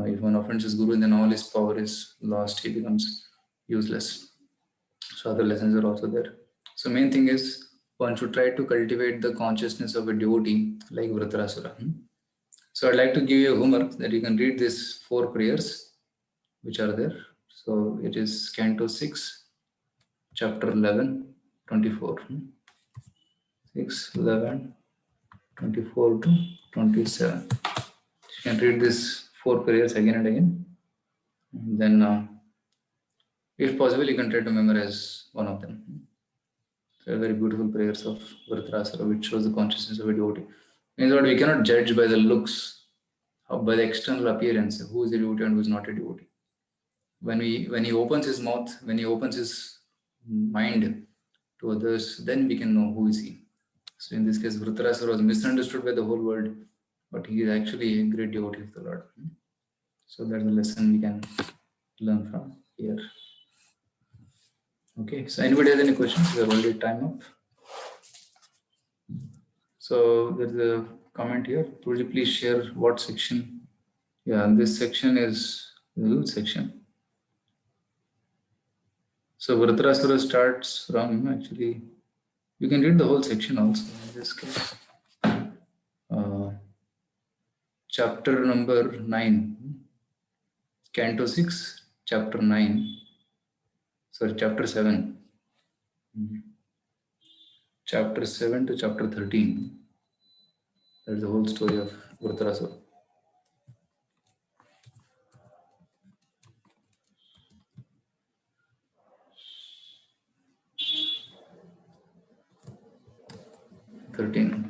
If one offends his guru, then all his power is lost. He becomes useless. So other lessons are also there. So main thing is one should try to cultivate the consciousness of a devotee like Vritarasura. So I'd like to give you a homework that you can read these 4 prayers which are there. So it is Canto 6, Chapter 11, 24. 6, 11, 24 to 27. You can read these 4 prayers again and again. And then, if possible, you can try to memorize one of them. So very beautiful prayers of Vritarasura, which shows the consciousness of a devotee. Means what we cannot judge by the looks, by the external appearance, who is a devotee and who is not a devotee. When he opens his mouth, when he opens his mind to others, then we can know who is he. So in this case, Vritarasura was misunderstood by the whole world, but he is actually a great devotee of the Lord. So that's the lesson we can learn from here. Okay, so anybody has any questions? We are already time up. So there's a comment here. Would you please share what section? Yeah, this section is the youth section. So Vritrasura starts from, actually, you can read the whole section also in this case. Chapter number 9, Canto 6, chapter 9, sorry, chapter 7. Chapter 7 to chapter 13. That's the whole story of Vritrasura.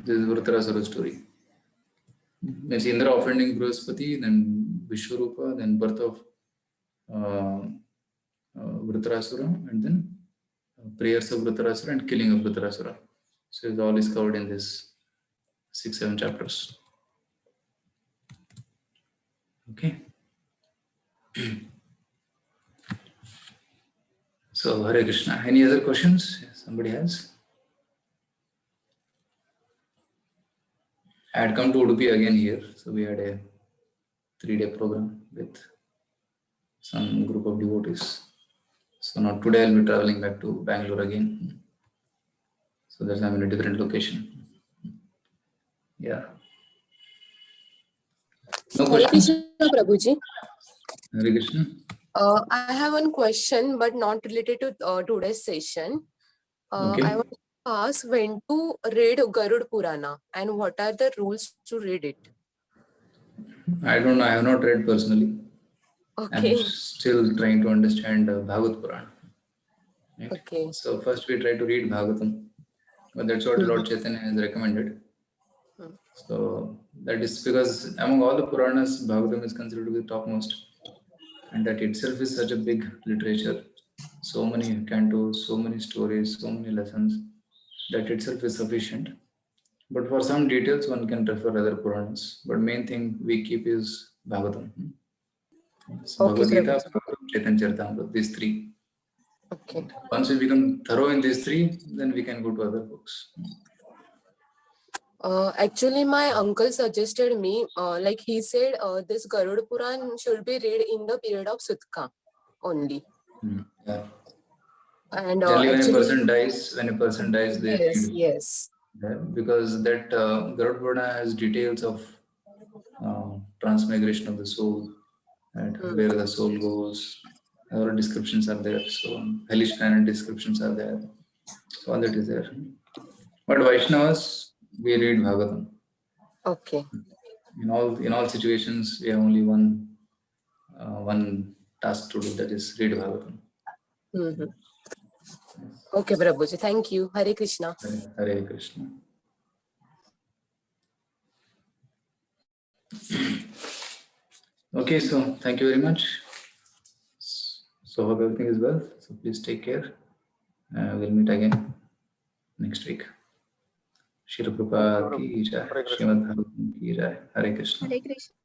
This is Vritrasura story. There's Indra offending Brihaspati, then Vishwarupa, then birth of Vritrasura, and then prayers of Vritrasura and killing of Vritrasura. So it all is covered in this 6-7 chapters. Okay. So Hare Krishna. Any other questions? Somebody has? I had come to Udupi again here, so we had a 3-day program with some group of devotees. So now today I'll be traveling back to Bangalore again. So that's I'm in a different location. Yeah. No Hare questions? Krishna, Prabhuji. Hare Krishna. I have one question, but not related to today's session. Okay. I want to ask when to read Garud Purana and what are the rules to read it? I don't know. I have not read personally. Okay. I'm still trying to understand Bhagavad Purana. Right? Okay. So first we try to read Bhagavatam. But that's what Lord Chaitanya has recommended. So that is because among all the Puranas, Bhagavatam is considered to be topmost. And that itself is such a big literature. So many cantos, so many stories, so many lessons. That itself is sufficient. But for some details, one can refer other Puranas. But main thing we keep is Bhagavatam. So Okay, Bhagavad Gita, Prabhuji. Bhagavatam, Chaitanya Charitamrita, these 3. Okay. Once we become thorough in these 3, then we can go to other books. Actually, my uncle suggested me, like he said, this Garud Puran should be read in the period of Sutka only. Yeah. And Generally, when a actually, person dies, they yes, read. yes. Yeah, because that Garud Purana has details of transmigration of the soul, right? Where the soul goes. All descriptions are there. So hellish planet descriptions are there. So all that is there. But Vaishnavas, we read Bhagavatam. Okay. In all situations, we have only one task to do, that is read Bhagavatam. Okay, Prabhuji. Thank you. Hare Krishna. Hare Krishna. Okay, so thank you very much. So hope everything is well. So please take care. We'll meet again next week. Shri Prabhupada ki jai. Srimad Bhagavatam ki jai. Hare Krishna. Hare Krishna.